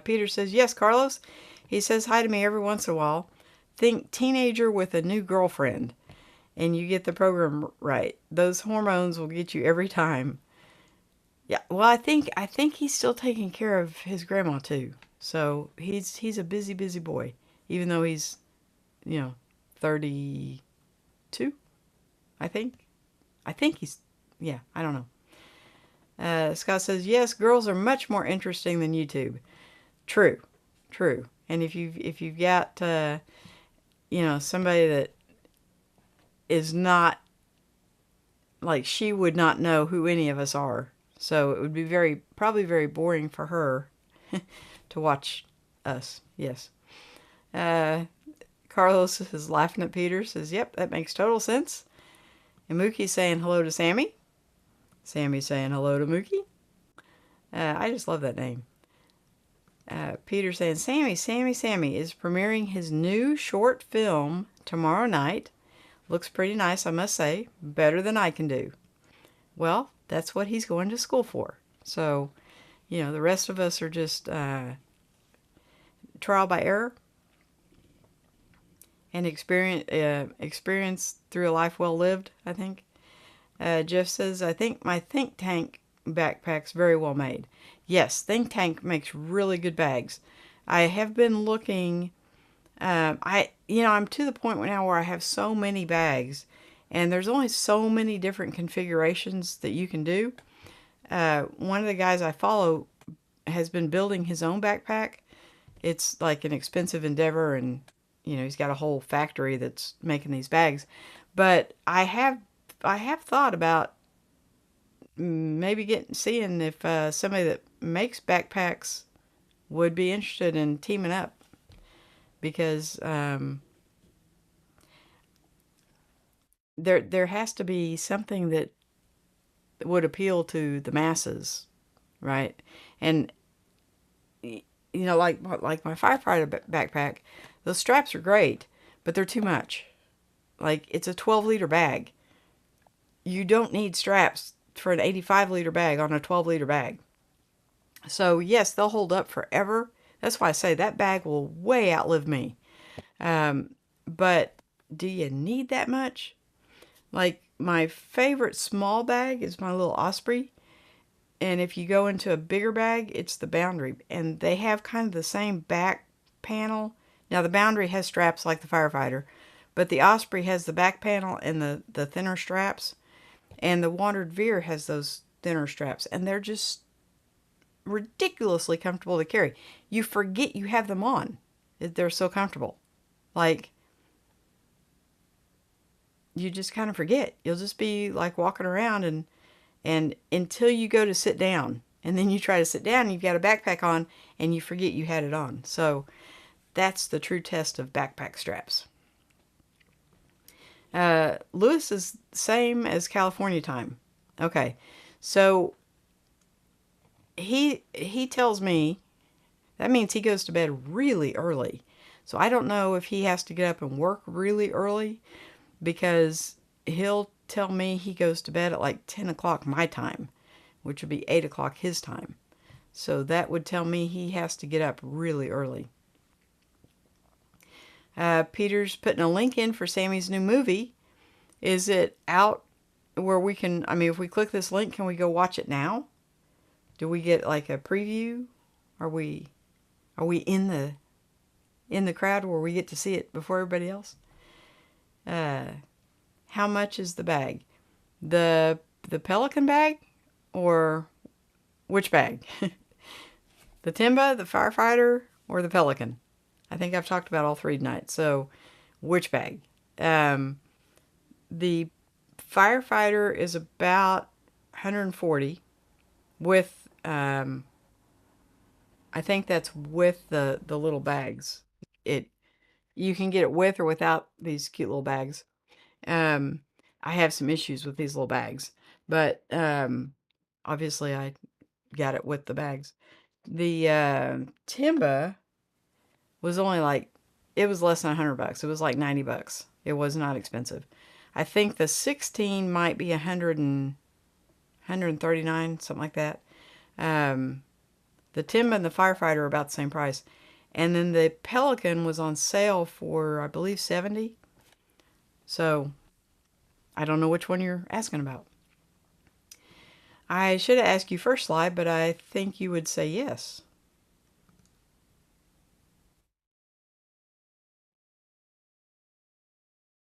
Peter says, yes, Carlos. He says hi to me every once in a while. Think teenager with a new girlfriend. And you get the program right. Those hormones will get you every time. Yeah, well, I think he's still taking care of his grandma too. So he's a busy, busy boy, even though he's, 32, I think. I think he's, yeah, I don't know. Scott says, yes, girls are much more interesting than YouTube. True, true. And if you've got, somebody that is not, like, she would not know who any of us are. So it would be probably very boring for her to watch us. Yes. Carlos is laughing at Peter, says, yep, that makes total sense. And Mookie's saying hello to Sammy. Sammy's saying hello to Mookie. I just love that name. Peter saying, Sammy is premiering his new short film tomorrow night. Looks pretty nice, I must say. Better than I can do. Well, that's what he's going to school for. So, the rest of us are just trial by error and experience through a life well lived, I think. Jeff says, I think my Think Tank backpack's very well made. Yes, Think Tank makes really good bags. I have been looking, I'm to the point now where I have so many bags, and there's only so many different configurations that you can do. One of the guys I follow has been building his own backpack. It's like an expensive endeavor, and he's got a whole factory that's making these bags. But I have thought about maybe seeing if somebody that makes backpacks would be interested in teaming up, because there has to be something that would appeal to the masses, right? And like my firefighter backpack, Those straps are great, but they're too much. Like, it's a 12-liter bag. You don't need straps for an 85-liter bag on a 12-liter bag. So, yes, they'll hold up forever. That's why I say that bag will way outlive me. But do you need that much? Like, my favorite small bag is my little Osprey. And if you go into a bigger bag, it's the Boundary. And they have kind of the same back panel. Now, the Boundary has straps like the Firefighter, but the Osprey has the back panel and the thinner straps. And the Wandered Veer has those thinner straps. And they're just ridiculously comfortable to carry. You forget you have them on. They're so comfortable. Like, you just kind of forget. You'll just be like walking around and until you go to sit down. And then you try to sit down and you've got a backpack on and you forget you had it on. So that's the true test of backpack straps. Lewis is same as California time. Okay. So he tells me that means he goes to bed really early. So I don't know if he has to get up and work really early, because he'll tell me he goes to bed at like 10 o'clock my time, which would be 8 o'clock his time. So that would tell me he has to get up really early. Peter's putting a link in for Sammy's new movie. Is it out where we can, I mean, if we click this link, can we go watch it now? Do we get like a preview? Are we in the crowd where we get to see it before everybody else? How much is the bag? The Pelican bag, or which bag? The Timba, the Firefighter, or the Pelican? I think I've talked about all three tonight. So, which bag? The Firefighter is about 140 with, I think that's with the little bags. You can get it with or without these cute little bags. I have some issues with these little bags, but obviously I got it with the bags. The Timba was only like, it was less than $100. It was like $90. It was not expensive. I think the 16 might be 139, something like that. The Timba and the Firefighter are about the same price. And then the Pelican was on sale for, I believe, 70. So, I don't know which one you're asking about. I should have asked you first, Sly, but I think you would say yes.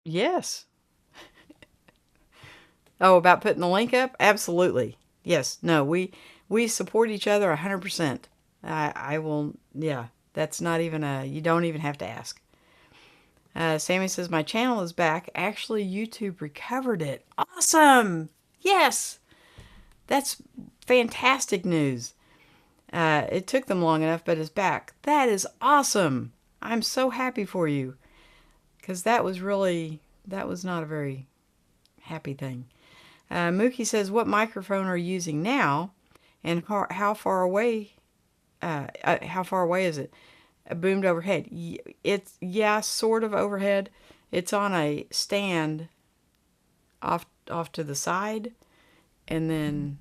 Yes. Oh, about putting the link up? Absolutely. Yes. No, we support each other 100%. I will, yeah. That's not even you don't even have to ask. Sammy says, my channel is back. Actually, YouTube recovered it. Awesome! Yes! That's fantastic news. It took them long enough, but it's back. That is awesome! I'm so happy for you. Because that was not a very happy thing. Mookie says, what microphone are you using now? And how far away is it? Boomed overhead. It's, yeah, sort of overhead. It's on a stand off to the side. And then,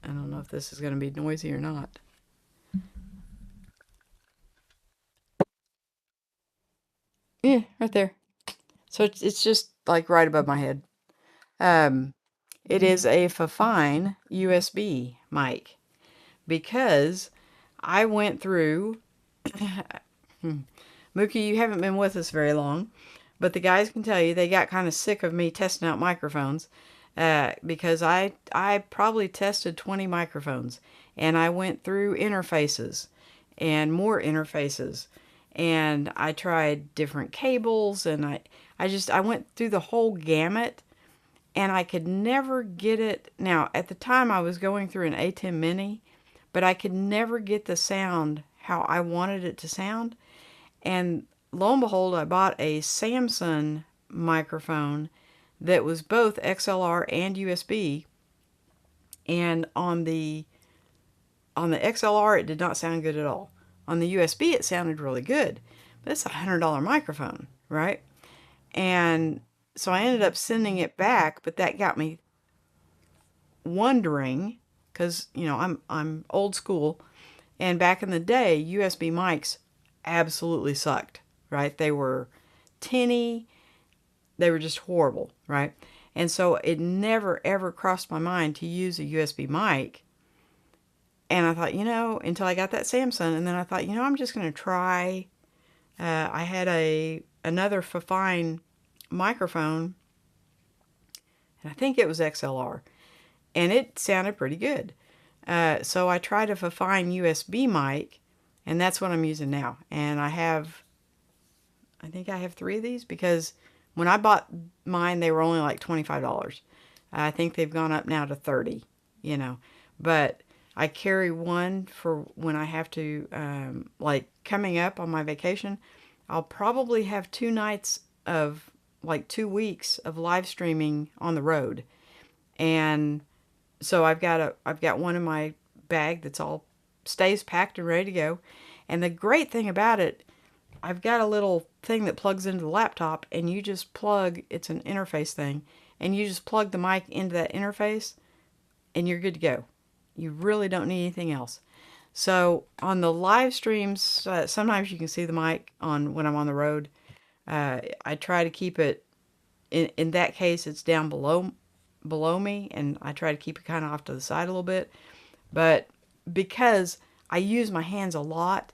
I don't know if this is going to be noisy or not. Yeah, right there. So it's just like right above my head. It is a fine USB mic, because I went through, Mookie, you haven't been with us very long, but the guys can tell you they got kind of sick of me testing out microphones, because I probably tested 20 microphones, and I went through interfaces and more interfaces, and I tried different cables, and I went through the whole gamut, and I could never get it. Now, at the time, I was going through an A10 Mini, but I could never get the sound how I wanted it to sound. And lo and behold, I bought a Samsung microphone that was both XLR and USB. And on the XLR, it did not sound good at all. On the USB, it sounded really good. It's $100 microphone, right? And so I ended up sending it back, but that got me wondering, because I'm old school, and back in the day, USB mics absolutely sucked, right? They were tinny, they were just horrible, right? And so it never ever crossed my mind to use a USB mic. And I thought, until I got that Samsung, and then I thought, I'm just going to try. I had another fine microphone, and I think it was XLR, and it sounded pretty good. So I tried a fine USB mic, and that's what I'm using now. And I think I have three of these because when I bought mine, they were only like $25. I think they've gone up now to 30, you know. But I carry one for when I have to, like coming up on my vacation, I'll probably have 2 nights of like 2 weeks of live streaming on the road. And so I've got one in my bag that's all stays packed and ready to go. And the great thing about it, I've got a little thing that plugs into the laptop, and you just plug, it's an interface thing, and you just plug the mic into that interface and you're good to go. You really don't need anything else. So on the live streams, sometimes you can see the mic on when I'm on the road. I try to keep it in that case it's down below me, and I try to keep it kind of off to the side a little bit. But because I use my hands a lot,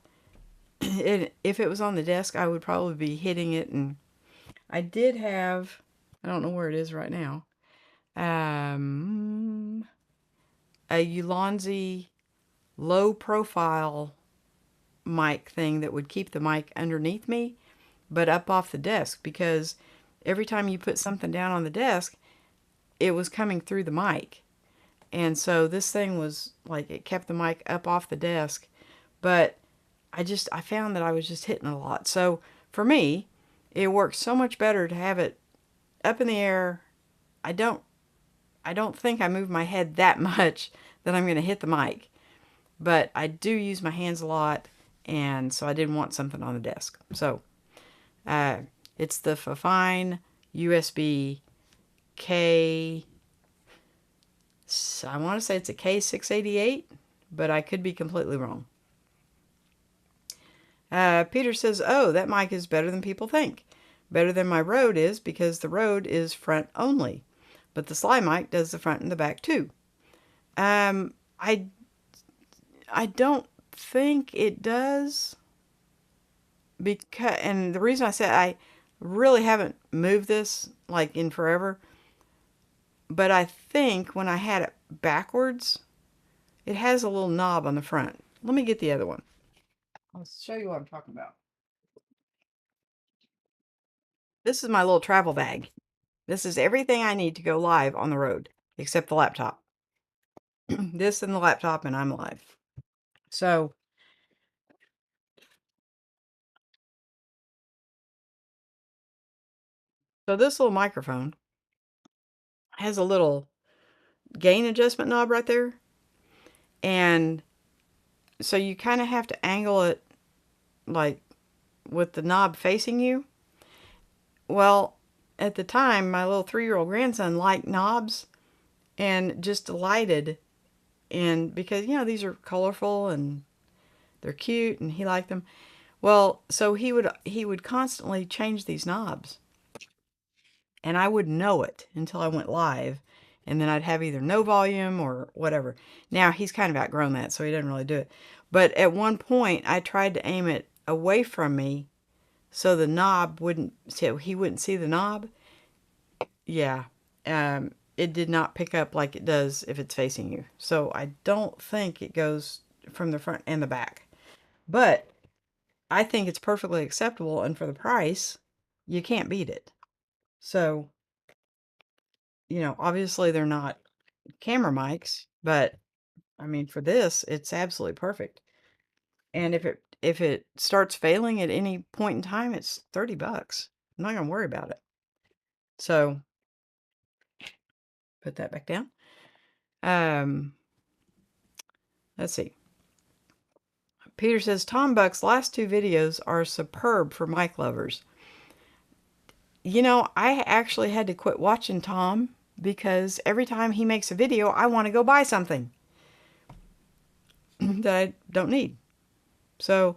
if it was on the desk, I would probably be hitting it. And I did have, I don't know where it is right now, a Ulanzi low profile mic thing that would keep the mic underneath me, but up off the desk, because every time you put something down on the desk, it was coming through the mic. And so this thing was like, it kept the mic up off the desk, but I found that I was just hitting it a lot. So for me, it works so much better to have it up in the air. I don't I don't think I move my head that much that I'm going to hit the mic, but I do use my hands a lot, and so I didn't want something on the desk. So uh, it's the Fifine USB K. I want to say it's a K688, but I could be completely wrong. Peter says, "Oh, that mic is better than people think. Better than my Rode is because the Rode is front only, but the Sly mic does the front and the back too." Um, I I don't think it does, because, and the reason I said, I really haven't moved this like in forever, but I think when I had it backwards, it has a little knob on the front. Let me get the other one. I'll show you what I'm talking about. This is my little travel bag. This is everything I need to go live on the road, except the laptop. This and the laptop, and I'm live. So, so this little microphone has a little gain adjustment knob right there. And so you kind of have to angle it like with the knob facing you. Well, at the time, my little 3-year-old grandson liked knobs and just delighted in, because, these are colorful and they're cute and he liked them. Well, so he would constantly change these knobs, and I wouldn't know it until I went live, and then I'd have either no volume or whatever. Now he's kind of outgrown that, so he doesn't really do it. But at one point, I tried to aim it away from me so the knob wouldn't, so he wouldn't see the knob. Yeah, it did not pick up like it does if it's facing you. So I don't think it goes from the front and the back. But I think it's perfectly acceptable, and for the price, you can't beat it. So, obviously they're not camera mics, but I mean, for this, it's absolutely perfect. And if it starts failing at any point in time, it's $30. I'm not gonna worry about it. So put that back down. Um, let's see. Peter says, Tom Buck's last two videos are superb for mic lovers. You know, I actually had to quit watching Tom because every time he makes a video, I want to go buy something that I don't need. So,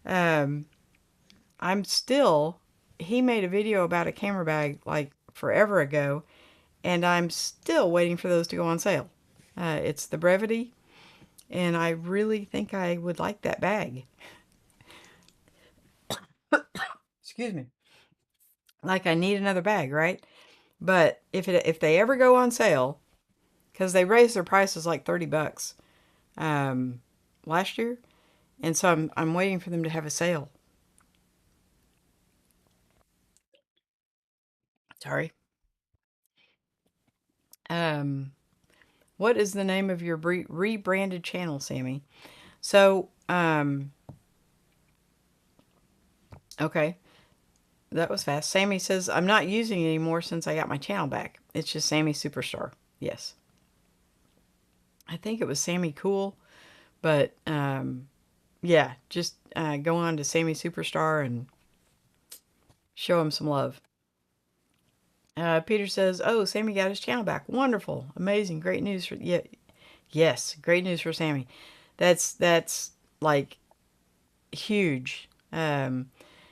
I'm still, he made a video about a camera bag like forever ago, and I'm still waiting for those to go on sale. It's the Brevity, and I really think I would like that bag. Excuse me. Like I need another bag, right? But if they ever go on sale, because they raised their prices like $30 last year, and so I'm waiting for them to have a sale. Sorry. Um, what is the name of your rebranded channel, Sammy? So, okay, that was fast. Sammy says, I'm not using it anymore since I got my channel back. It's just Sammy Superstar. Yes. I think it was Sammy Cool, but yeah, just go on to Sammy Superstar and show him some love. Peter says, "Oh, Sammy got his channel back. Wonderful, amazing, great news for yeah, yes, great news for Sammy. That's like huge.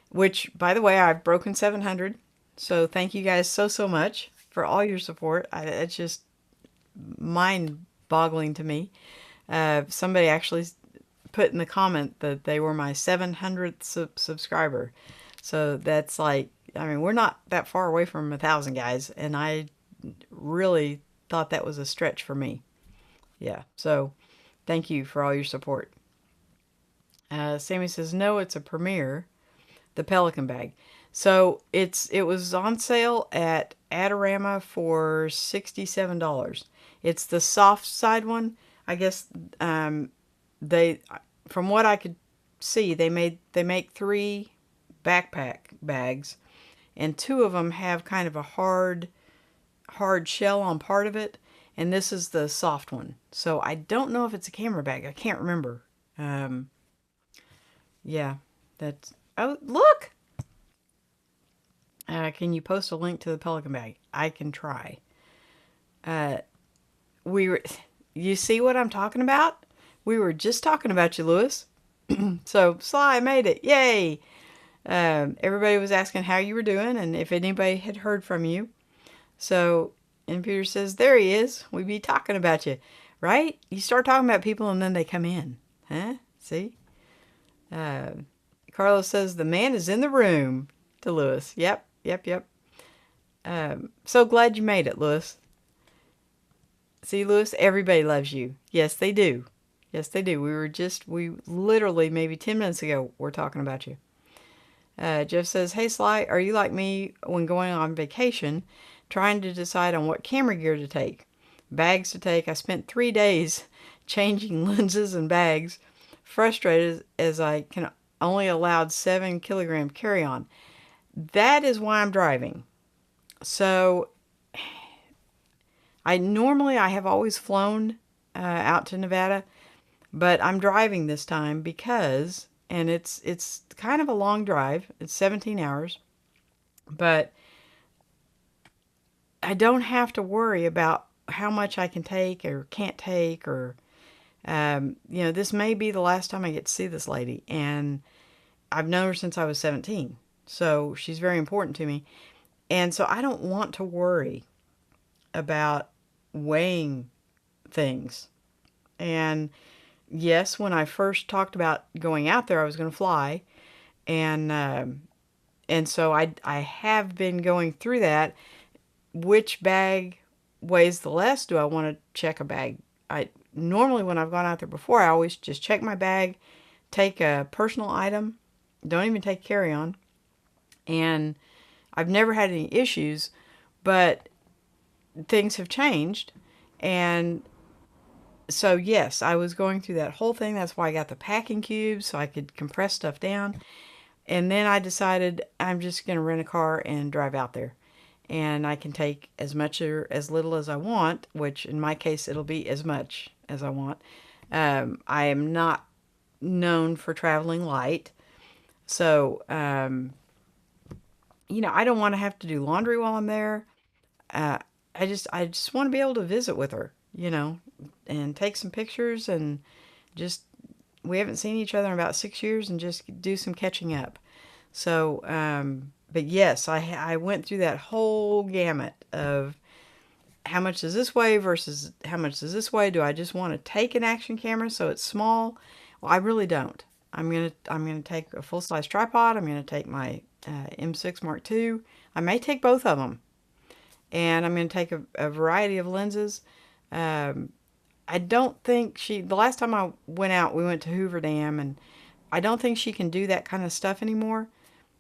Which, by the way, I've broken 700. So thank you guys so much for all your support. It's just mind-boggling to me. Somebody actually put in the comment that they were my 700th subscriber. So that's like, I mean, we're not that far away from 1,000 guys, and I really thought that was a stretch for me. Yeah, so thank you for all your support. Sammy says, no, it's a premiere, the Pelican bag. So it was on sale at Adorama for $67. It's the soft side one. I guess they, from what I could see, they make 3 backpack bags, and 2 of them have kind of a hard shell on part of it, and this is the soft one. So I don't know if it's a camera bag. I can't remember. Yeah, that's, oh, look! Can you post a link to the Pelican bag? I can try. You see what I'm talking about? We were just talking about you, Lewis. So, Sly made it. Yay! Everybody was asking how you were doing and if anybody had heard from you. So, and Peter says, there he is. We be talking about you. Right? You start talking about people and then they come in. Huh? See? Carlos says, the man is in the room to Lewis. Yep. So glad you made it, Lewis. See, Lewis, everybody loves you. Yes, they do. Yes, they do. We literally maybe 10 minutes ago were talking about you. Jeff says, hey, Sly, are you like me when going on vacation, trying to decide on what camera gear to take? Bags to take. I spent 3 days changing lenses and bags, frustrated as I can only allowed 7 kilogram carry-on. That is why I'm driving. So I have always flown out to Nevada, but I'm driving this time because, and it's kind of a long drive. It's 17 hours, but I don't have to worry about how much I can take or can't take, or this may be the last time I get to see this lady, and I've known her since I was 17. So she's very important to me. And so I don't want to worry about weighing things. And yes, when I first talked about going out there, I was going to fly. And so I have been going through that. Which bag weighs the less? Do I want to check a bag? Normally when I've gone out there before, I always just check my bag, take a personal item, don't even take carry-on. And I've never had any issues, but things have changed. And so, yes, I was going through that whole thing. That's why I got the packing cubes, so I could compress stuff down. And then I decided I'm just going to rent a car and drive out there. And I can take as much or as little as I want, which in my case, it'll be as much as I want. I am not known for traveling light. So, I don't want to have to do laundry while I'm there. Uh, I just want to be able to visit with her, and take some pictures and just, we haven't seen each other in about 6 years and just do some catching up. So, but yes, I went through that whole gamut of how much is this way versus how much is this way. Do I just want to take an action camera so it's small? Well, I really don't. I'm gonna take a full size tripod. I'm gonna take my M6 Mark II. I may take both of them, and I'm gonna take a variety of lenses. Um, I don't think the last time I went out, we went to Hoover Dam, and I don't think she can do that kind of stuff anymore,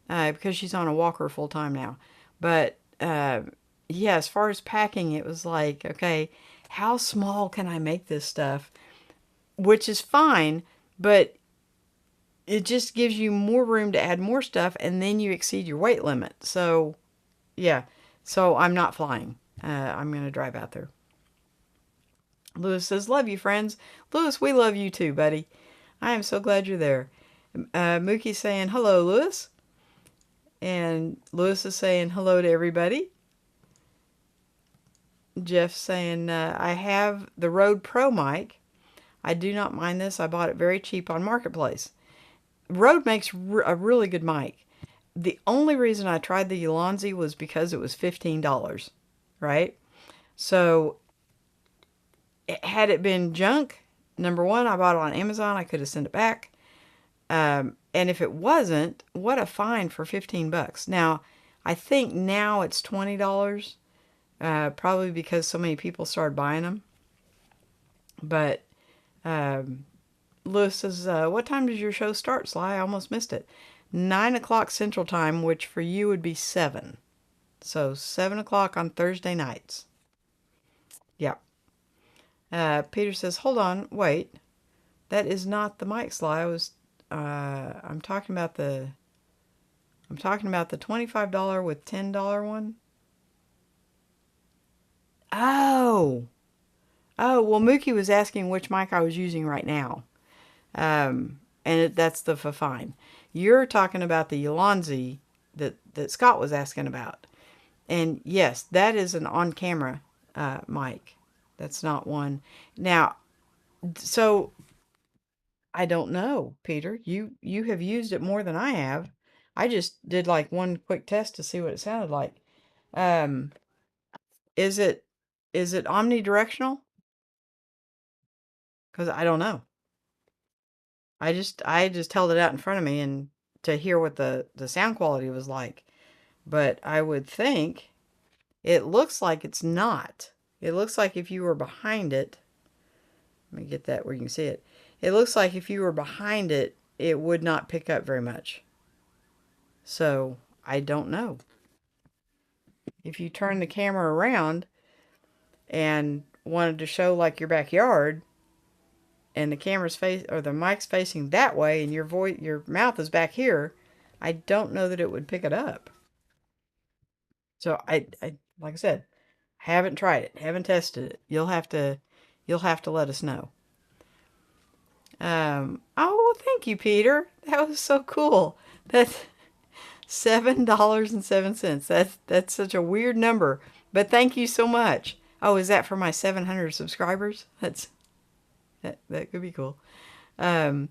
because she's on a walker full time now. But yeah, as far as packing, it was like, okay, how small can I make this stuff? Which is fine, but it just gives you more room to add more stuff, and then you exceed your weight limit. So, yeah, so I'm not flying. I'm going to drive out there. Lewis says, love you, friends. Lewis, we love you too, buddy. I am so glad you're there. Mookie's saying, hello, Lewis. And Lewis is saying hello to everybody. Jeff's saying, I have the Rode Pro mic. I do not mind this. I bought it very cheap on Marketplace. Rode makes a really good mic. The only reason I tried the Ulanzi was because it was $15, right? So, had it been junk, number one, I bought it on Amazon. I could have sent it back. And if it wasn't, what a fine for 15 bucks. Now, I think now it's $20, probably because so many people started buying them. But Lewis says, what time does your show start, Sly? I almost missed it. 9 o'clock Central Time, which for you would be 7. So 7 o'clock on Thursday nights. Yeah. Peter says, hold on, wait. That is not the mic, Sly. I'm talking about the $25 with $10 one. Oh. Oh, well, Mookie was asking which mic I was using right now. And that's the Fafine. You're talking about the Ulanzi that Scott was asking about. And yes, that is an on-camera mic. That's not one. Now, so I don't know, Peter. You have used it more than I have. I just did like one quick test to see what it sounded like. Um, is it omnidirectional? Because I don't know. I just held it out in front of me and to hear what the sound quality was like. But I would think it looks like it's not. It looks like if you were behind it, let me get that where you can see it. It looks like if you were behind it, it would not pick up very much. So I don't know. If you turn the camera around and wanted to show like your backyard, and the camera's face or the mic's facing that way, and your mouth is back here, I don't know that it would pick it up. So I like I said, haven't tried it, haven't tested it. You'll have to let us know. Oh, thank you, Peter. That was so cool. That's $7.07. That's such a weird number, but thank you so much. Oh, is that for my 700 subscribers? That could be cool. Um,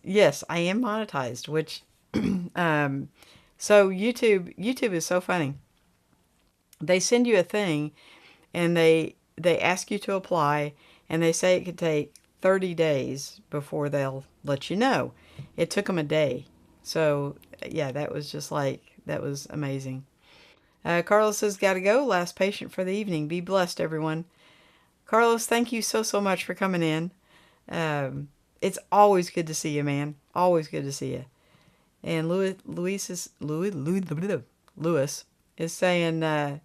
yes, I am monetized, which so YouTube is so funny. They send you a thing, and they ask you to apply, and they say it could take 30 days before they'll let you know. It took them a day. So, yeah, that was amazing. Carlos says, gotta go. Last patient for the evening. Be blessed, everyone. Carlos, thank you so much for coming in. It's always good to see you, man. Always good to see you. And Louis is saying to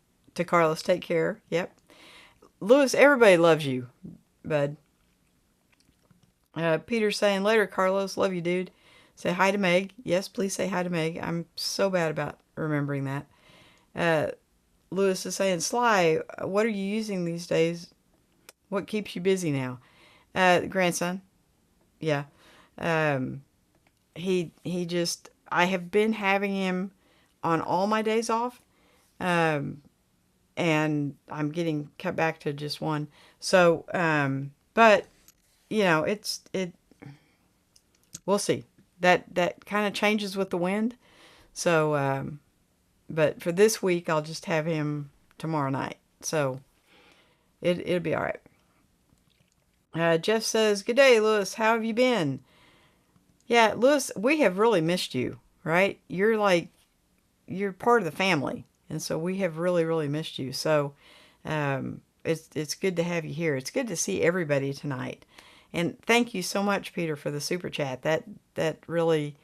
Carlos, take care. Yep. Louis, everybody loves you, bud. Peter's saying, later, Carlos. Love you, dude. Say hi to Meg. Yes, please say hi to Meg. I'm so bad about remembering that. Louis is saying, Sly, what are you using these days? What keeps you busy now? Grandson. Yeah. Um, he just, I have been having him on all my days off. Um, and I'm getting cut back to just one. So, but you know, we'll see. That kind of changes with the wind. So, but for this week, I'll just have him tomorrow night. So it'll be all right. Jeff says, "Good day, Lewis. How have you been?" Yeah, Lewis, we have really missed you. Right? You're part of the family, and so we have really really missed you. So, it's good to have you here. It's good to see everybody tonight. And thank you so much, Peter, for the super chat. That really,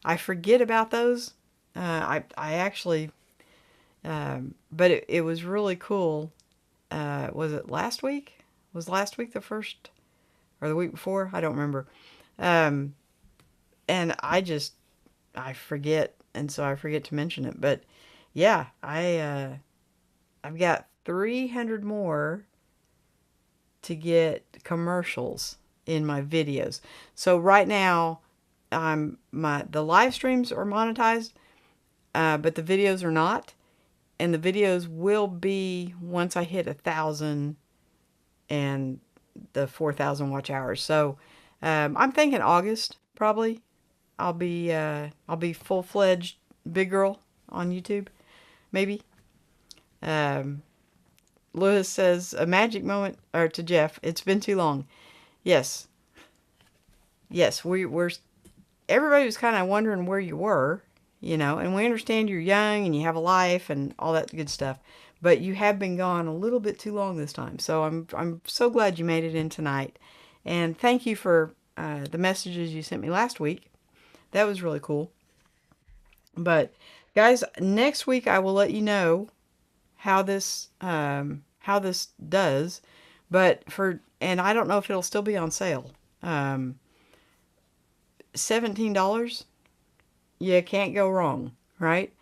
I forget about those. I actually, but it was really cool. Was it last week? Was last week the first, or the week before? I don't remember. Um, and I forget, and so I forget to mention it. But yeah, I've got 300 more to get commercials in my videos. So right now, the live streams are monetized, but the videos are not, and the videos will be once I hit 1,000 and the 4,000 watch hours. So I'm thinking August probably. I'll be full fledged big girl on YouTube, maybe. Um, Lewis says a magic moment, or to Jeff, it's been too long. Yes, yes, we're everybody was kind of wondering where you were, you know, and we understand you're young and you have a life and all that good stuff, but you have been gone a little bit too long this time. So I'm so glad you made it in tonight, and thank you for the messages you sent me last week. That was really cool. But guys, next week I will let you know how this does. But and I don't know if it'll still be on sale. $17, you can't go wrong, right?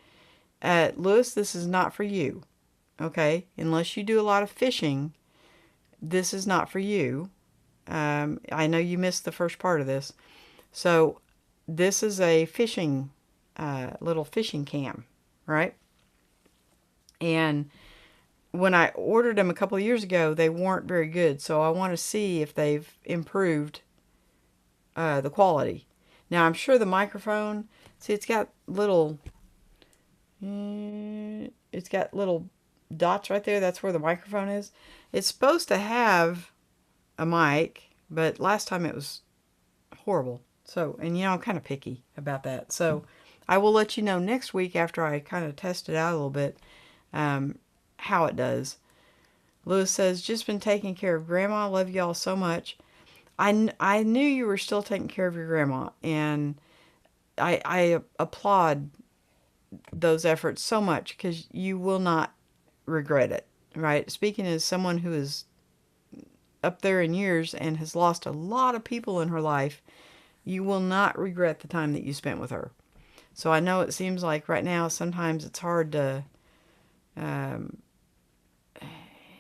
Lewis, this is not for you, okay? Unless you do a lot of fishing, this is not for you. I know you missed the first part of this. So this is a fishing, little fishing cam, right? And when I ordered them a couple of years ago, they weren't very good. So I want to see if they've improved the quality. Now I'm sure the microphone, see, it's got little dots right there. That's where the microphone is. It's supposed to have a mic, but last time it was horrible. So, and you know, I'm kind of picky about that. So I will let you know next week after I kind of test it out a little bit, how it does. Lewis says, just been taking care of Grandma. Love y'all so much. I knew you were still taking care of your grandma, and I applaud those efforts so much because you will not regret it, right? Speaking as someone who is up there in years and has lost a lot of people in her life, you will not regret the time that you spent with her. So I know it seems like right now sometimes it's hard to,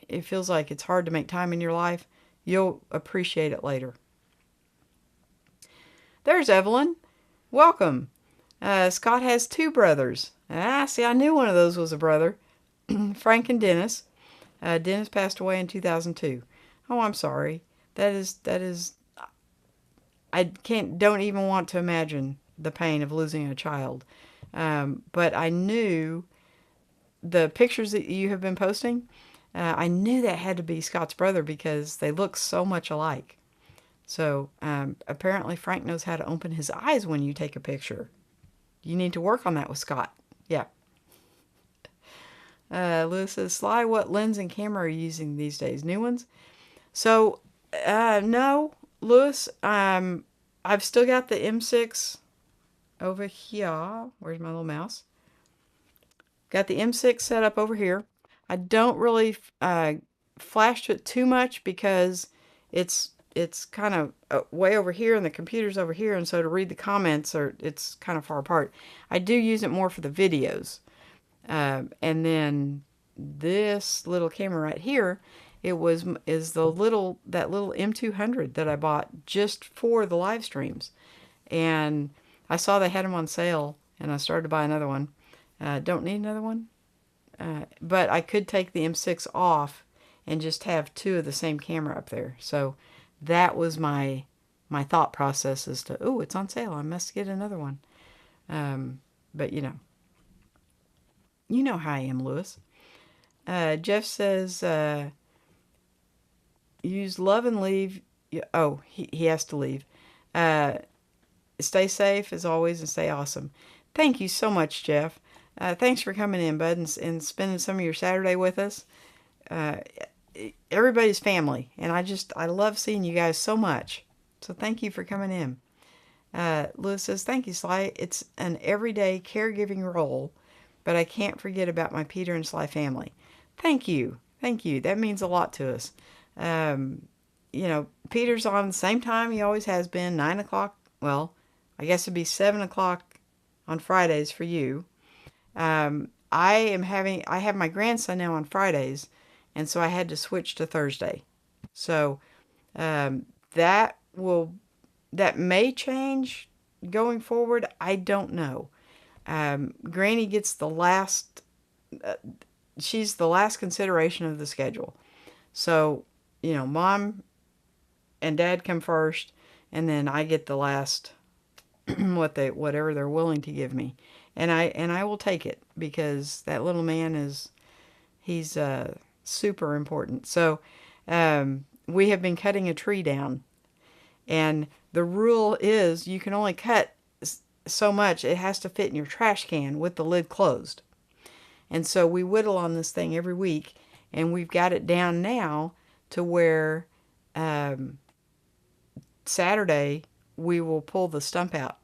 it feels like it's hard to make time in your life. You'll appreciate it later. There's Evelyn. Welcome. Scott has two brothers. See, I knew one of those was a brother. Frank and Dennis. Dennis passed away in 2002. Oh, I'm sorry. That is, don't even want to imagine the pain of losing a child. But I knew the pictures that you have been posting, I knew that had to be Scott's brother because they look so much alike. So apparently Frank knows how to open his eyes when you take a picture. You need to work on that with Scott. Yeah. Lewis says, Sly, what lens and camera are you using these days? New ones? So, no, Lewis, I've still got the M6 over here. Where's my little mouse? Got the M6 set up over here. I don't really flash to it too much because it's kind of way over here and the computer's over here, and so to read the comments, it's kind of far apart. I do use it more for the videos. And then this little camera right here, is that little M200 that I bought just for the live streams. and I saw they had them on sale, and I started to buy another one. Don't need another one, but I could take the M6 off and just have two of the same camera up there. So that was my thought process as to, oh, it's on sale, I must get another one. But you know how I am, Lewis. Jeff says, use love and leave. Oh, he has to leave. Stay safe as always and stay awesome. Thank you so much, Jeff. Thanks for coming in, bud, and spending some of your Saturday with us. Everybody's family, and I love seeing you guys so much. So thank you for coming in. Lewis says, thank you, Sly. It's an everyday caregiving role, but I can't forget about my Peter and Sly family. Thank you. Thank you. That means a lot to us. Peter's on the same time he always has been, 9 o'clock. Well, I guess it'd be 7 o'clock on Fridays for you. I have my grandson now on Fridays, and so I had to switch to Thursday. So that may change going forward. I don't know. Granny gets the last, she's the last consideration of the schedule. So, Mom and Dad come first, and then I get the last, whatever they're willing to give me. And I will take it, because that little man he's super important. So, we have been cutting a tree down, and the rule is you can only cut so much. It has to fit in your trash can with the lid closed. And so we whittle on this thing every week, and we've got it down now to where Saturday we will pull the stump out.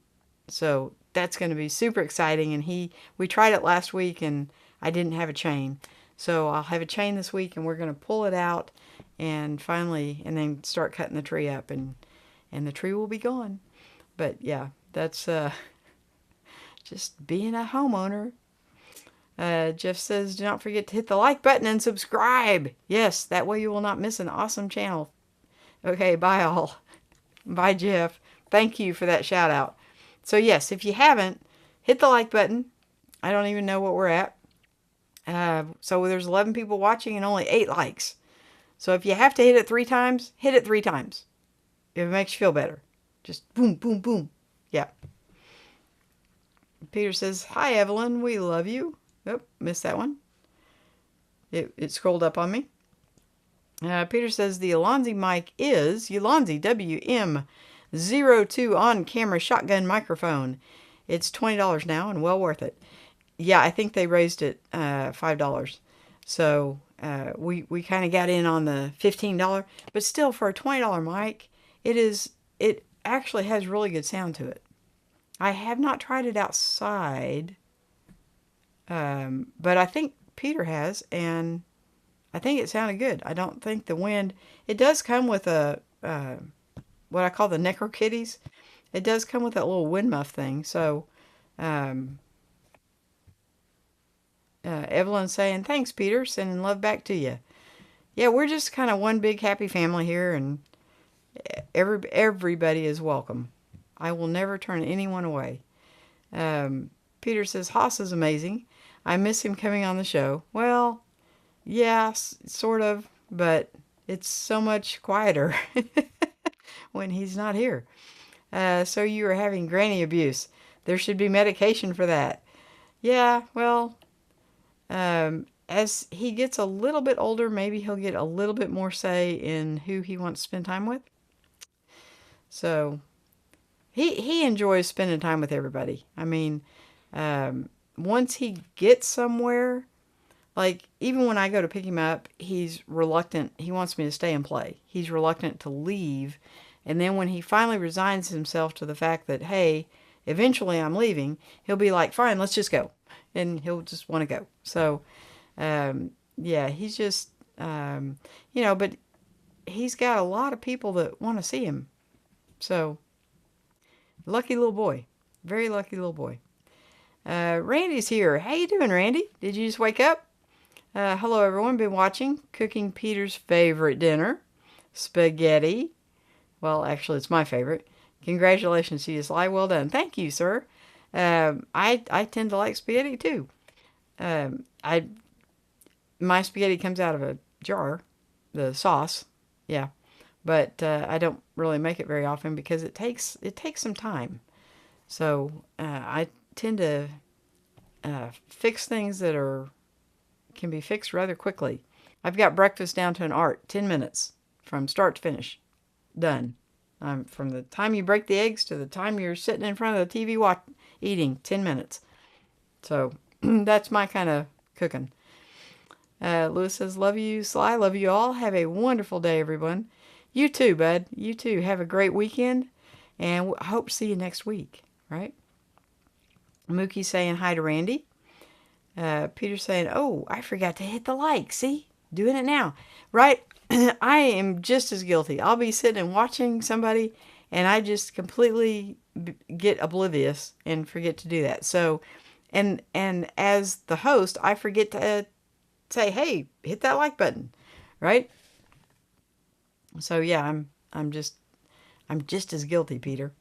So that's going to be super exciting. And we tried it last week, and I didn't have a chain. So I'll have a chain this week, and we're going to pull it out and then start cutting the tree up, and the tree will be gone. But yeah, that's just being a homeowner. Jeff says, do not forget to hit the like button and subscribe. Yes, that way you will not miss an awesome channel. Okay, bye all. Bye, Jeff. Thank you for that shout out. So yes, if you haven't, hit the like button. I don't even know what we're at. So there's 11 people watching and only 8 likes. So if you have to hit it 3 times, hit it 3 times. If it makes you feel better. Just boom, boom, boom. Yeah. Peter says, hi, Evelyn. We love you. Oh, missed that one. It scrolled up on me. Peter says the Ulanzi mic is Ulanzi WM02 on-camera shotgun microphone. It's $20 now and well worth it. Yeah, I think they raised it $5. So we kind of got in on the $15. But still, for a $20 mic, it actually has really good sound to it. I have not tried it outside, but I think Peter has, and I think it sounded good. I don't think the wind... It does come with a, what I call the Necro Kitties. It does come with that little wind muff thing. So, Evelyn's saying, thanks, Peter. Sending love back to you. Yeah, we're just kind of one big happy family here, and everybody is welcome. I will never turn anyone away. Peter says, Haas is amazing. I miss him coming on the show. Well, yeah, sort of, but it's so much quieter when he's not here. So you are having granny abuse. There should be medication for that. Yeah, well, as he gets a little bit older, maybe he'll get a little bit more say in who he wants to spend time with. So he enjoys spending time with everybody. I mean, once he gets somewhere, like even when I go to pick him up, he's reluctant. He wants me to stay and play. He's reluctant to leave. And then when he finally resigns himself to the fact that, hey, eventually I'm leaving, he'll be like, fine, let's just go. And he'll just want to go. So, yeah, he's just, but he's got a lot of people that want to see him. So, lucky little boy. Very lucky little boy. Randy's here. How you doing, Randy? Did you just wake up? Hello, everyone. Been watching. Cooking Peter's favorite dinner. Spaghetti. Well, actually, it's my favorite. Congratulations to you, Sly. Well done. Thank you, sir. I tend to like spaghetti too. I My spaghetti comes out of a jar, the sauce, yeah, but I don't really make it very often because it takes some time. So I tend to fix things that are can be fixed rather quickly. I've got breakfast down to an art, 10 minutes from start to finish, done. From the time you break the eggs to the time you're sitting in front of the TV eating, 10 minutes. So that's my kind of cooking. Lewis says, love you, Sly. Love you all. Have a wonderful day, everyone. You too, bud. You too. Have a great weekend. And I hope to see you next week, right? Mookie saying hi to Randy. Peter saying, oh, I forgot to hit the like. See? Doing it now. Right? I am just as guilty. I'll be sitting and watching somebody and I just completely get oblivious and forget to do that. So, and as the host, I forget to say, hey, hit that like button, right? So yeah, I'm just as guilty, Peter.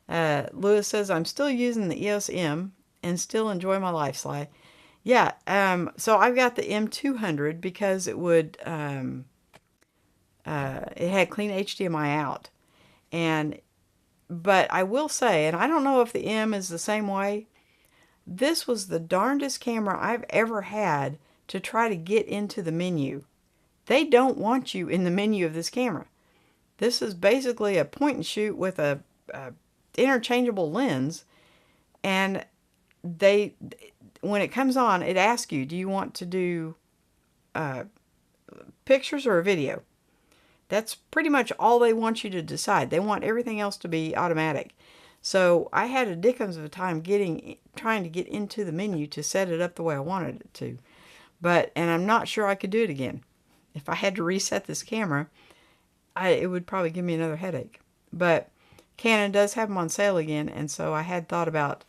Lewis says I'm still using the EOS M and still enjoy my life, Sly. Yeah, so I've got the M200 because it had clean HDMI out, but I will say, and I don't know if the M is the same way. This was the darndest camera I've ever had to try to get into the menu. They don't want you in the menu of this camera. This is basically a point and shoot with a interchangeable lens, and when it comes on, it asks you, do you want to do pictures or a video? That's pretty much all they want you to decide. They want everything else to be automatic. So I had a dickens of a time trying to get into the menu to set it up the way I wanted it to. And I'm not sure I could do it again. If I had to reset this camera, it would probably give me another headache. But Canon does have them on sale again, and so I had thought about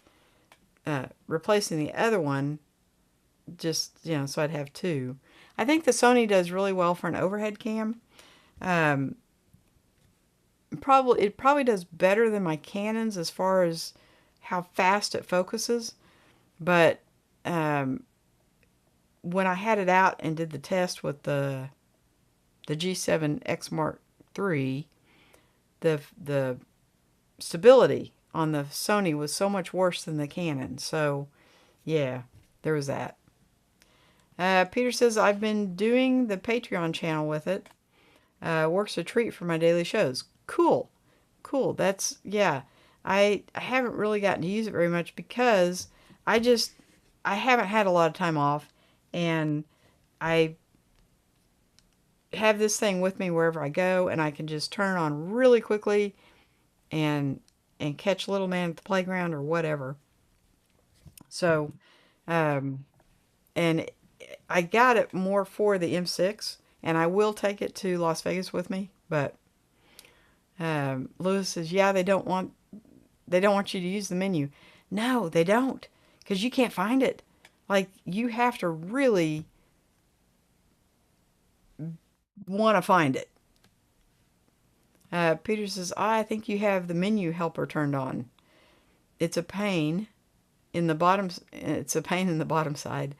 replacing the other one, just, so I'd have two. I think the Sony does really well for an overhead cam. It probably does better than my Canons as far as how fast it focuses. But when I had it out and did the test with the G7X Mark III, the stability on the Sony was so much worse than the Canon. So, yeah, there was that. Peter says, I've been doing the Patreon channel with it. Works a treat for my daily shows. Cool. That's, yeah. I haven't really gotten to use it very much because I haven't had a lot of time off, and I have this thing with me wherever I go, and I can just turn it on really quickly and catch little man at the playground or whatever. So, and I got it more for the M6, and I will take it to Las Vegas with me. But Lewis says, yeah, they don't want you to use the menu. No, they don't, because you can't find it. Like, you have to really want to find it. Peter says, I think you have the menu helper turned on. It's a pain in the bottom. It's a pain in the bottom side.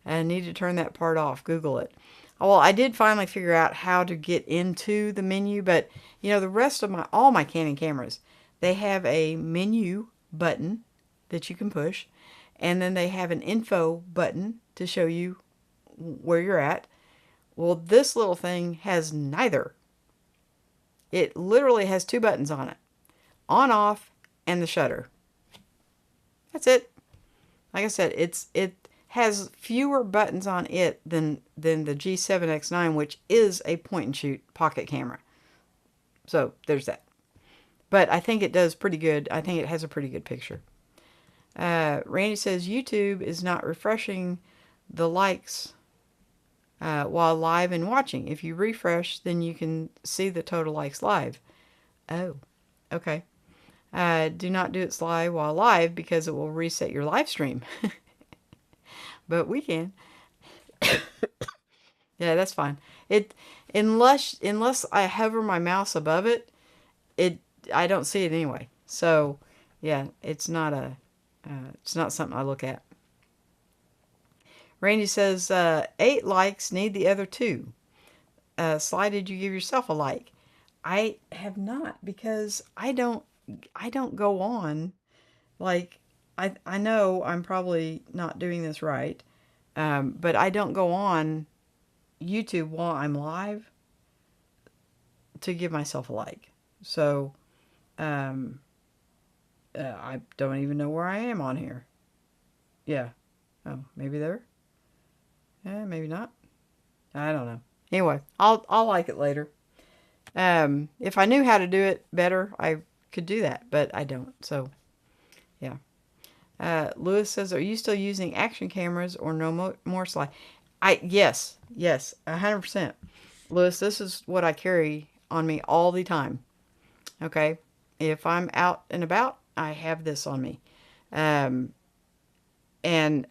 I need to turn that part off. Google it. Well, I did finally figure out how to get into the menu, but the rest of all my Canon cameras, they have a menu button that you can push, and then they have an info button to show you where you're at. Well, this little thing has neither. It literally has two buttons on it. On, off, and the shutter. That's it. Like I said, it has fewer buttons on it than the G7X9, which is a point-and-shoot pocket camera. So, there's that. But I think it does pretty good. I think it has a pretty good picture. Randy says, YouTube is not refreshing the likes while live and watching. If you refresh, then you can see the total likes live. Oh, okay. Do not do it while live because it will reset your live stream. But we can. Yeah, that's fine. Unless I hover my mouse above it, I don't see it anyway. So, yeah, it's not something I look at. Randy says, 8 likes, need the other 2. Sly, did you give yourself a like? I have not because I don't go on. Like, I know I'm probably not doing this right, but I don't go on YouTube while I'm live to give myself a like. So, um, I don't even know where I am on here. Yeah. Oh, maybe there. Yeah, maybe not. I don't know. Anyway, I'll like it later. If I knew how to do it better, I could do that, but I don't. So, yeah. Lewis says, "Are you still using action cameras or no more slide?" Yes, 100%. Lewis, this is what I carry on me all the time. Okay, if I'm out and about, I have this on me, um, and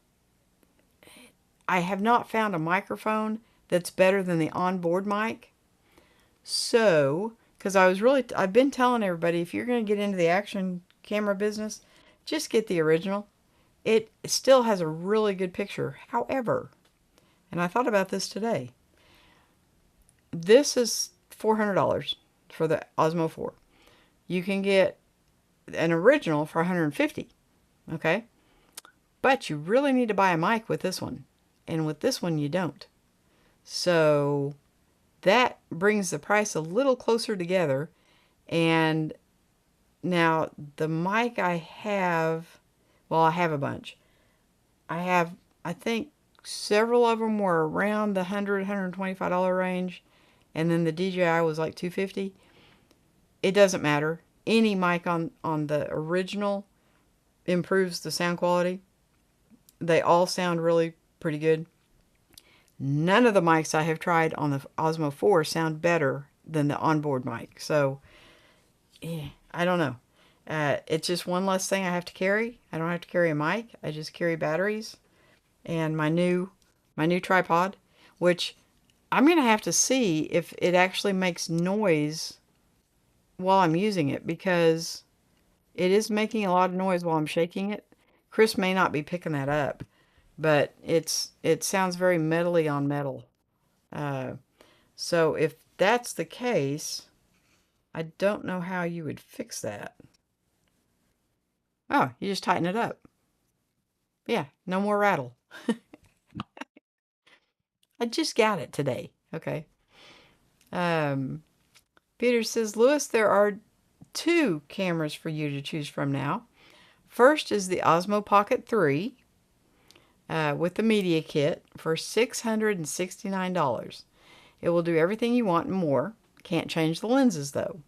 I have not found a microphone that's better than the onboard mic. So, because I've been telling everybody, if you're going to get into the action camera business, just get the original. It still has a really good picture. However, and I thought about this today, this is $400 for the Osmo 4. You can get an original for $150. Okay? But you really need to buy a mic with this one. And with this one, you don't. So that brings the price a little closer together. And now the mic I have, well, I have a bunch. I think several of them were around the $125 range. And then the DJI was like $250. It doesn't matter. Any mic on the original improves the sound quality. They all sound really pretty good. None of the mics I have tried on the Osmo 4 sound better than the onboard mic. So, I don't know. It's just one less thing I have to carry. I don't have to carry a mic. I just carry batteries and my new tripod, which I'm going to have to see if it actually makes noise while I'm using it, because it is making a lot of noise while I'm shaking it. Chris may not be picking that up, but it sounds very metally on metal. Uh, so if that's the case, I don't know how you would fix that. Oh, you just tighten it up. Yeah, no more rattle. I just got it today. Okay. Um, Peter says, Lewis, there are 2 cameras for you to choose from now. First is the Osmo Pocket 3 with the media kit for $669. It will do everything you want and more. Can't change the lenses though.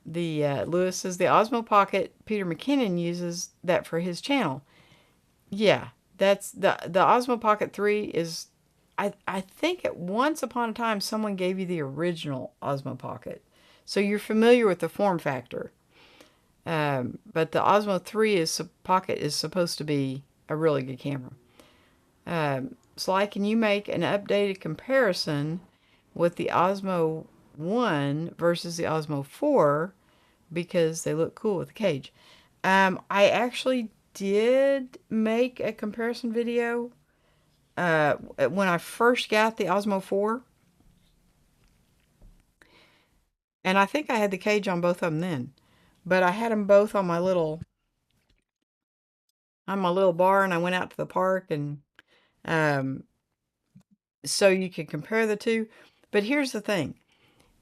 The Lewis says the Osmo Pocket, Peter McKinnon uses that for his channel. Yeah, that's the Osmo Pocket 3 is. I think at once upon a time someone gave you the original Osmo Pocket, so you're familiar with the form factor. But the Osmo 3 Pocket is supposed to be a really good camera. Sly, can you make an updated comparison with the Osmo 1 versus the Osmo 4, because they look cool with the cage? I actually did make a comparison video when I first got the Osmo 4, and I think I had the cage on both of them then. But I had them both on my little bar, and I went out to the park, and um, so you can compare the two. But here's the thing.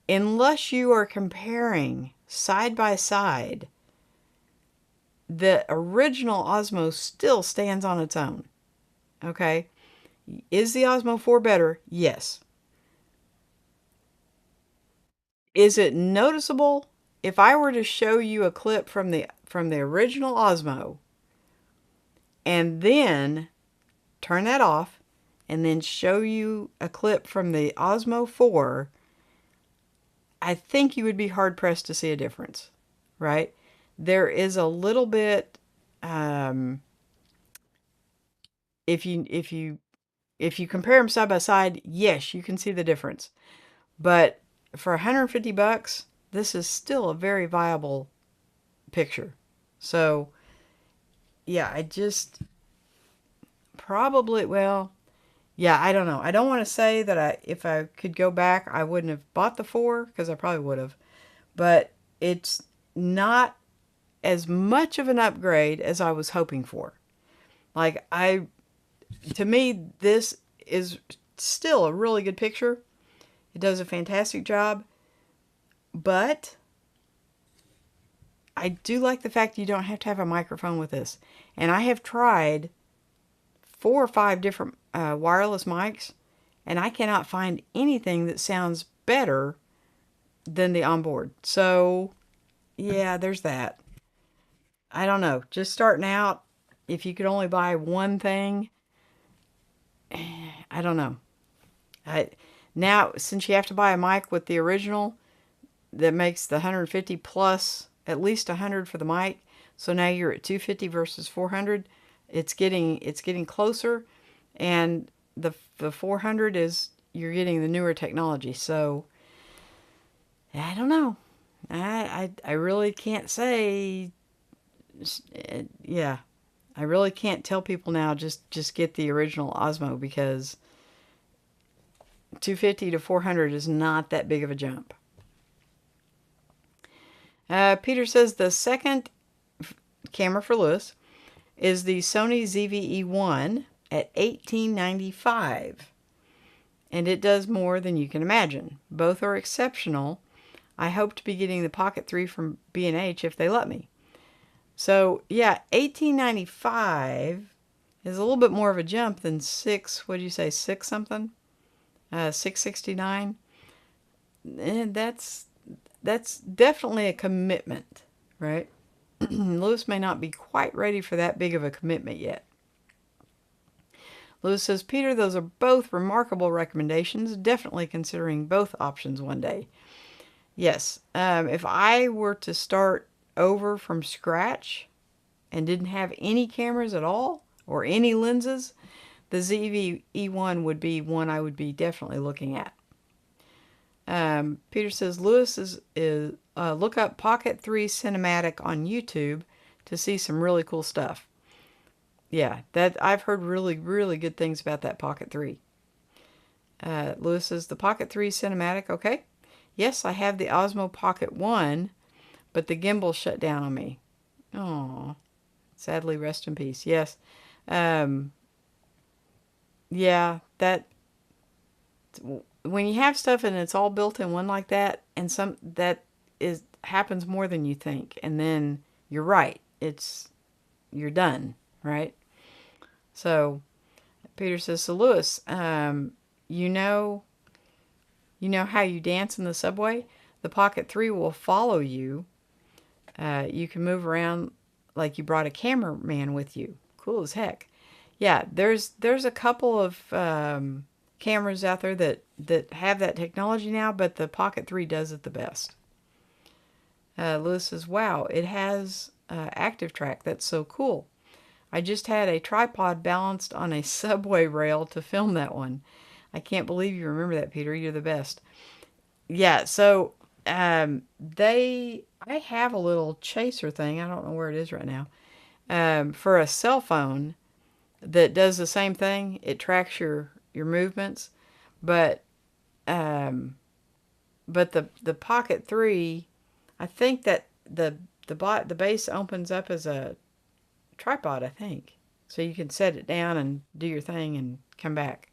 Unless you are comparing side by side, the original Osmo still stands on its own. Okay? Is the Osmo 4 better? Yes. Is it noticeable? If I were to show you a clip from the original Osmo and then turn that off and then show you a clip from the Osmo 4, I think you would be hard pressed to see a difference, right? There is a little bit, if you compare them side by side, yes, you can see the difference. But for $150, this is still a very viable picture. So, yeah, I just probably, well, yeah, I don't know. I don't want to say that if I could go back, I wouldn't have bought the 4 because I probably would have. But it's not as much of an upgrade as I was hoping for. Like, to me, this is still a really good picture. It does a fantastic job. But I do like the fact you don't have to have a microphone with this. And I have tried 4 or 5 different wireless mics, and I cannot find anything that sounds better than the onboard. So, yeah, there's that. I don't know. Just starting out, if you could only buy one thing, I don't know. Now, since you have to buy a mic with the original, that makes the 150 plus at least 100 for the mic. So now you're at 250 versus 400. It's getting closer, and the 400 is you're getting the newer technology. So I don't know. I really can't say. Yeah, I really can't tell people now just get the original Osmo, because 250 to 400 is not that big of a jump. Peter says the second camera for Lewis is the Sony ZV-E1 at $18.95, and it does more than you can imagine. Both are exceptional. I hope to be getting the Pocket 3 from B&H if they let me. So yeah, $18.95 is a little bit more of a jump than what did you say, 6 something? $6.69. And that's definitely a commitment, right? Lewis may not be quite ready for that big of a commitment yet. Lewis says, Peter, those are both remarkable recommendations. Definitely considering both options one day. Yes, if I were to start over from scratch and didn't have any cameras at all or any lenses, the ZV-E1 would be one I would be definitely looking at. Peter says, Lewis is look up Pocket 3 Cinematic on YouTube to see some really cool stuff. Yeah, that I've heard really, really good things about that Pocket 3. Lewis says, the Pocket 3 Cinematic, okay. Yes, I have the Osmo Pocket 1, but the gimbal shut down on me. Oh, sadly, rest in peace. Yes. Yeah, when you have stuff and it's all built in one like that, and that happens more than you think, and then you're right, you're done, right? So Peter says, so Lewis, you know how you dance in the subway? The Pocket 3 will follow you. You can move around like you brought a cameraman with you. Cool as heck. Yeah, there's a couple of cameras out there that have that technology now, but the Pocket 3 does it the best. Lewis says, wow, it has active track. That's so cool. I just had a tripod balanced on a subway rail to film that one. I can't believe you remember that, Peter. You're the best. Yeah, so I have a little chaser thing. I don't know where it is right now. For a cell phone that does the same thing. It tracks your movements, but the Pocket 3, I think that the base opens up as a tripod, I think. So you can set it down and do your thing and come back.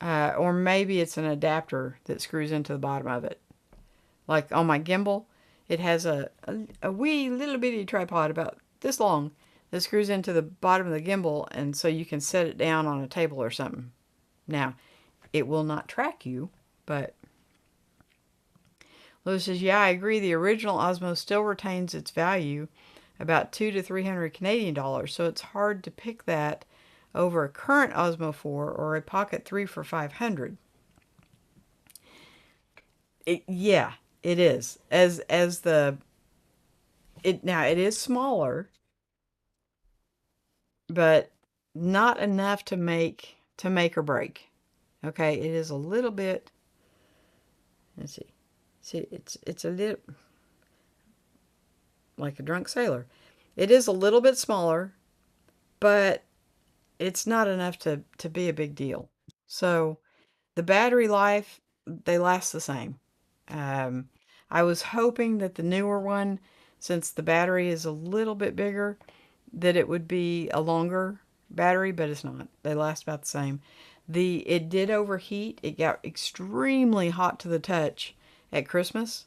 Or maybe it's an adapter that screws into the bottom of it. Like on my gimbal, it has a wee little bitty tripod about this long that screws into the bottom of the gimbal, and so you can set it down on a table or something. Now, it will not track you, but Lewis says, yeah, I agree. The original Osmo still retains its value, about 200 to 300 Canadian dollars, so it's hard to pick that over a current Osmo 4 or a Pocket 3 for 500. Yeah, it is. Now it is smaller, but not enough to make or break. Okay, it is a little bit. Let's see. See, it's a little like a drunk sailor. It is a little bit smaller, but it's not enough to be a big deal. So the battery life, they last the same. Um, I was hoping that the newer one, since the battery is a little bit bigger, that it would be a longer battery, but it's not. They last about the same. It did overheat. It got extremely hot to the touch at Christmas.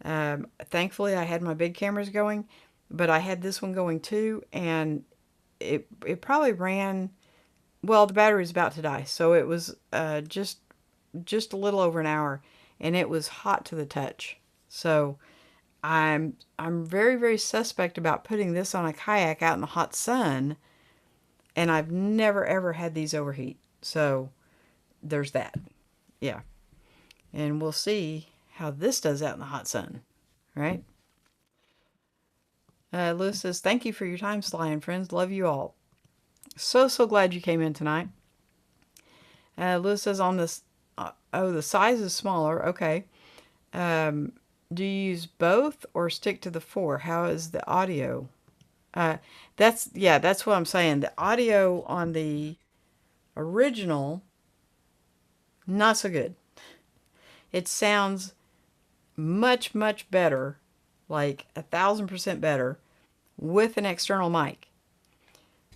Thankfully, I had my big cameras going, but I had this one going too, and it probably ran. Well, the battery was about to die, so it was just a little over an hour, and it was hot to the touch. So I'm very very suspect about putting this on a kayak out in the hot sun, and I've never ever had these overheat. So there's that. Yeah, and we'll see how this does out in the hot sun, right? Lewis says, "Thank you for your time, Sly and friends. Love you all. So glad you came in tonight." Lewis says, "On this, oh, the size is smaller. Okay. Um, do you use both or stick to the 4? How is the audio?" Uh, that's what I'm saying. The audio on the original, not so good. It sounds much better, like 1,000% better, with an external mic.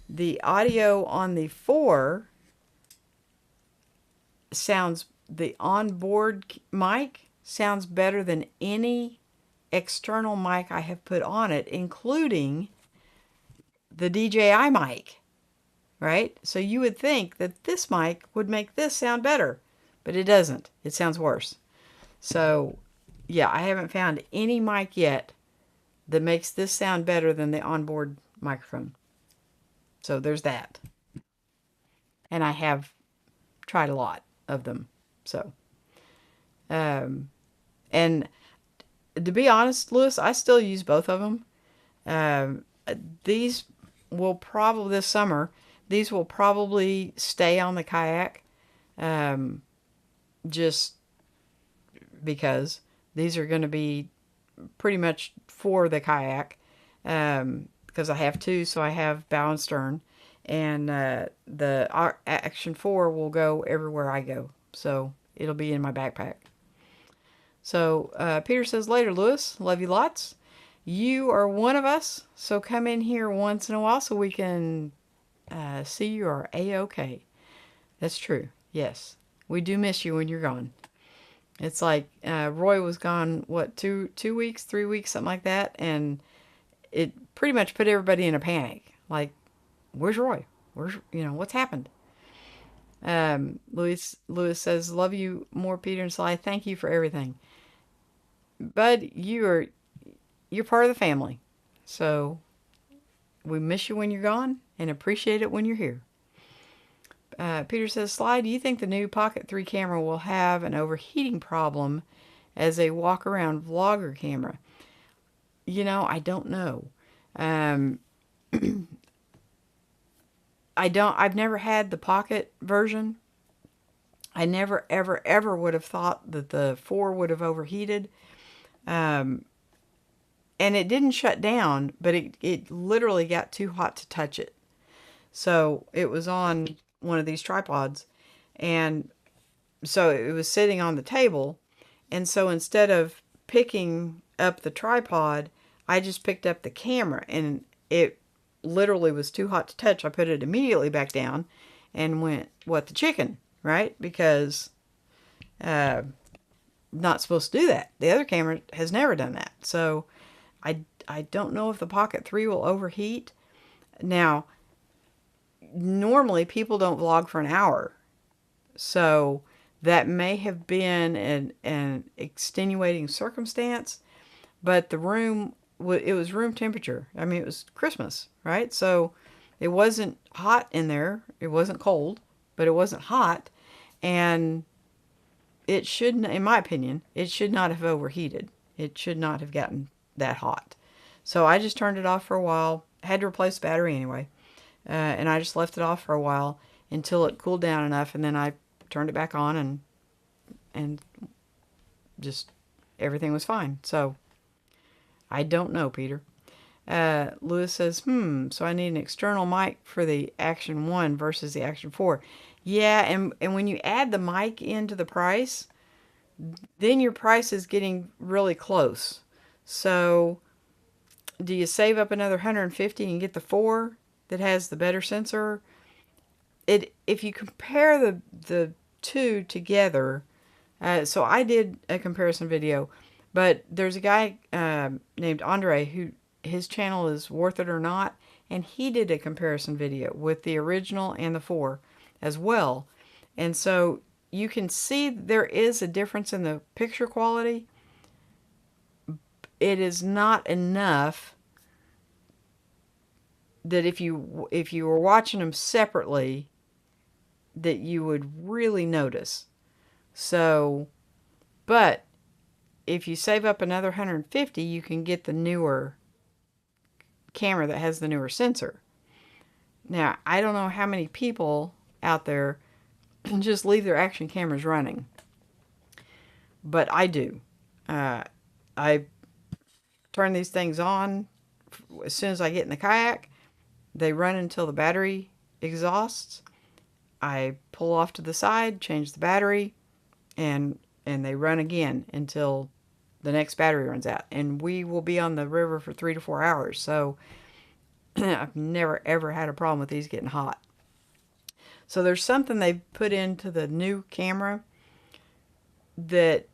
The audio on the 4 sounds, the onboard mic sounds better than any external mic I have put on it, including the DJI mic, right? So you would think that this mic would make this sound better, but it doesn't. It sounds worse. So yeah, I haven't found any mic yet that makes this sound better than the onboard microphone. So there's that. And I have tried a lot of them. So, um, and to be honest, Lewis, I still use both of them. Um, these will probably, this summer, these will probably stay on the kayak, um, just because these are going to be pretty much for the kayak, because I have two, so I have bow and stern, and the Action 4 will go everywhere I go, so it'll be in my backpack. So Peter says, "Later, Lewis. Love you lots. You are one of us, so come in here once in a while so we can see you are A-OK." That's true. Yes. We do miss you when you're gone. It's like Roy was gone, what, 2 weeks, 3 weeks, something like that, and it pretty much put everybody in a panic. Like, where's Roy? What's happened? Lewis says, "Love you more, Peter and Sly. Thank you for everything." Bud, you're part of the family, so we miss you when you're gone and appreciate it when you're here. Peter says, "Sly, do you think the new Pocket 3 camera will have an overheating problem as a walk-around vlogger camera?" I don't know. Um, I've never had the Pocket version. I never, ever would have thought that the 4 would have overheated. Um, and it didn't shut down, but it literally got too hot to touch it. So it was on one of these tripods, and so it was sitting on the table, and so instead of picking up the tripod, I just picked up the camera, and it literally was too hot to touch. I put it immediately back down and went, "What the chicken?" Right? Because not supposed to do that. The other camera has never done that. So I don't know if the Pocket 3 will overheat. Now, normally people don't vlog for an hour, so that may have been an extenuating circumstance, but the room, it was room temperature. I mean, it was Christmas, right? So it wasn't hot in there. It wasn't cold, but it wasn't hot, and it shouldn't, in my opinion, it should not have overheated. It should not have gotten that hot. So I just turned it off for a while. I had to replace the battery anyway. And I just left it off for a while until it cooled down enough, and then I turned it back on and just everything was fine. So I don't know, Peter. Lewis says, so I need an external mic for the Action 1 versus the Action 4. Yeah, and when you add the mic into the price, then your price is getting really close. So do you save up another 150 and get the 4 that has the better sensor? If you compare the two together, so I did a comparison video, but there's a guy named Andre who his channel is Worth It or Not, and he did a comparison video with the original and the 4 as well. And so you can see there is a difference in the picture quality. It is not enough that if you were watching them separately, that you would really notice. So, but if you save up another 150, you can get the newer camera that has the newer sensor. Now, I don't know how many people out there just leave their action cameras running, but I do. I turn these things on as soon as I get in the kayak. They run until the battery exhausts. I pull off to the side, change the battery, and they run again until the next battery runs out. And we will be on the river for 3 to 4 hours. So I've never ever had a problem with these getting hot. So there's something they put into the new camera that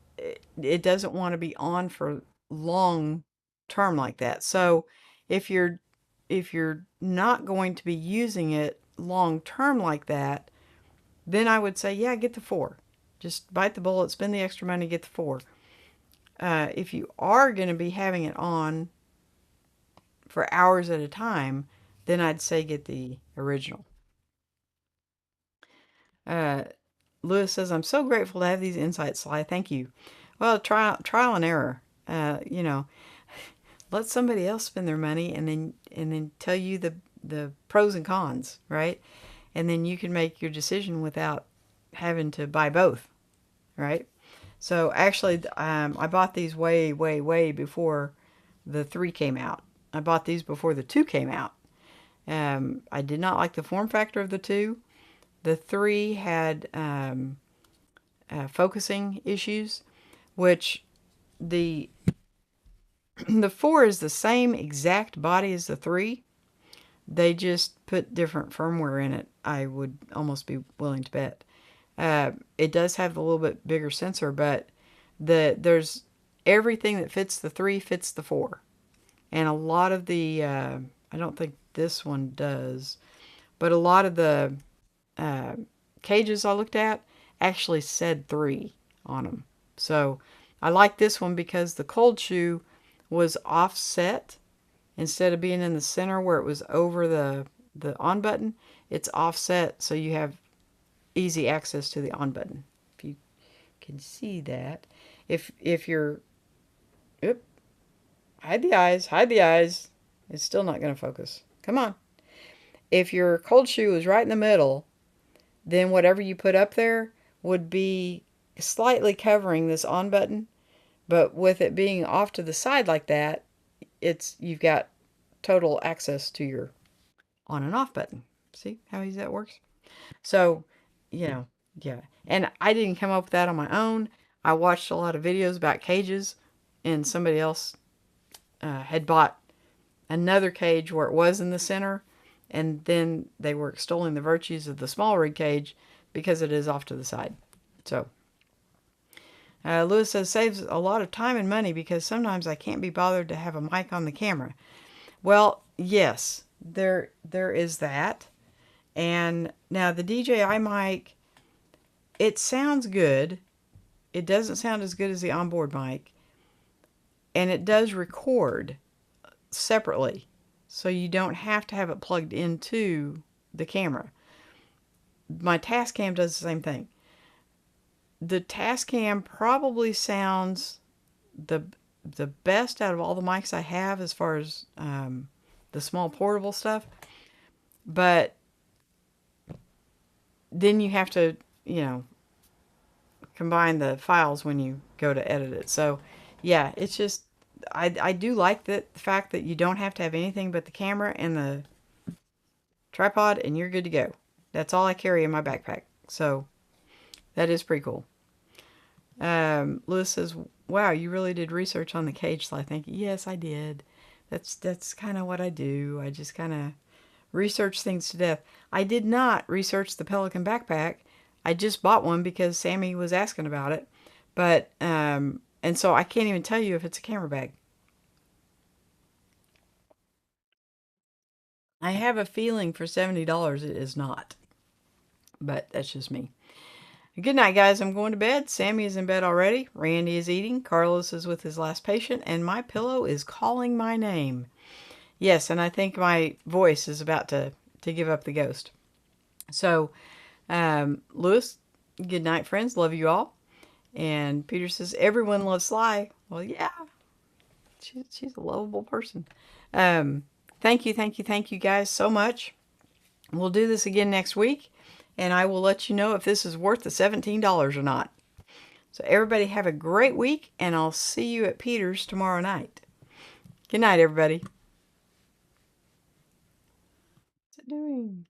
it doesn't want to be on for long term like that. So if you're not going to be using it long term like that, then I would say, yeah, get the 4. Just bite the bullet, spend the extra money, get the 4. If you are going to be having it on for hours at a time, then I'd say get the original. Lewis says, I'm so grateful to have these insights, Sly. Thank you. Well, trial and error. You know, let somebody else spend their money and then tell you the pros and cons, right? And then you can make your decision without having to buy both, right? So actually, I bought these way, way, way before the 3 came out. I bought these before the 2 came out. I did not like the form factor of the 2. The 3 had focusing issues, which the 4 is the same exact body as the 3. They just put different firmware in it, I would almost be willing to bet. It does have a little bit bigger sensor, but there's everything that fits the 3 fits the 4. And a lot of the, I don't think this one does, but a lot of the cages I looked at actually said 3 on them. So I like this one because the cold shoe was offset. Instead of being in the center where it was over the on button, it's offset so you have easy access to the on button. If you can see that. If you're, hide the eyes. It's still not going to focus. Come on. If your cold shoe is right in the middle, then whatever you put up there would be slightly covering this on button. But with it being off to the side like that, you've got total access to your on and off button. See how easy that works? So, yeah. And I didn't come up with that on my own. I watched a lot of videos about cages, and somebody else had bought another cage where it was in the center, and then they were extolling the virtues of the small rig cage because it is off to the side. So, Lewis says, saves a lot of time and money because sometimes I can't be bothered to have a mic on the camera. Well, yes, there is that. And now the DJI mic, it sounds good. It doesn't sound as good as the onboard mic. And it does record separately. So you don't have to have it plugged into the camera. My Tascam does the same thing. The Tascam probably sounds the best out of all the mics I have as far as the small portable stuff. But then you have to, combine the files when you go to edit it. So yeah, it's just I do like the fact that you don't have to have anything but the camera and the tripod and you're good to go. That's all I carry in my backpack. So that is pretty cool. Lewis says, "Wow, you really did research on the cage slide." Thank you. Yes, I did. That's kind of what I do. I just kind of research things to death. I did not research the Pelican backpack. I just bought one because Sammy was asking about it. But and so I can't even tell you if it's a camera bag. I have a feeling for $70 it is not. But that's just me. Good night, guys. I'm going to bed. Sammy is in bed already. Randy is eating. Carlos is with his last patient. And my pillow is calling my name. Yes, and I think my voice is about to give up the ghost. So, Lewis, good night, friends. Love you all. And Peter says, everyone loves Sly. Well, yeah, she's a lovable person. Um, thank you guys so much. We'll do this again next week, and I will let you know if this is worth the $17 or not. So everybody have a great week, and I'll see you at Peter's tomorrow night. Good night, everybody. What's it doing?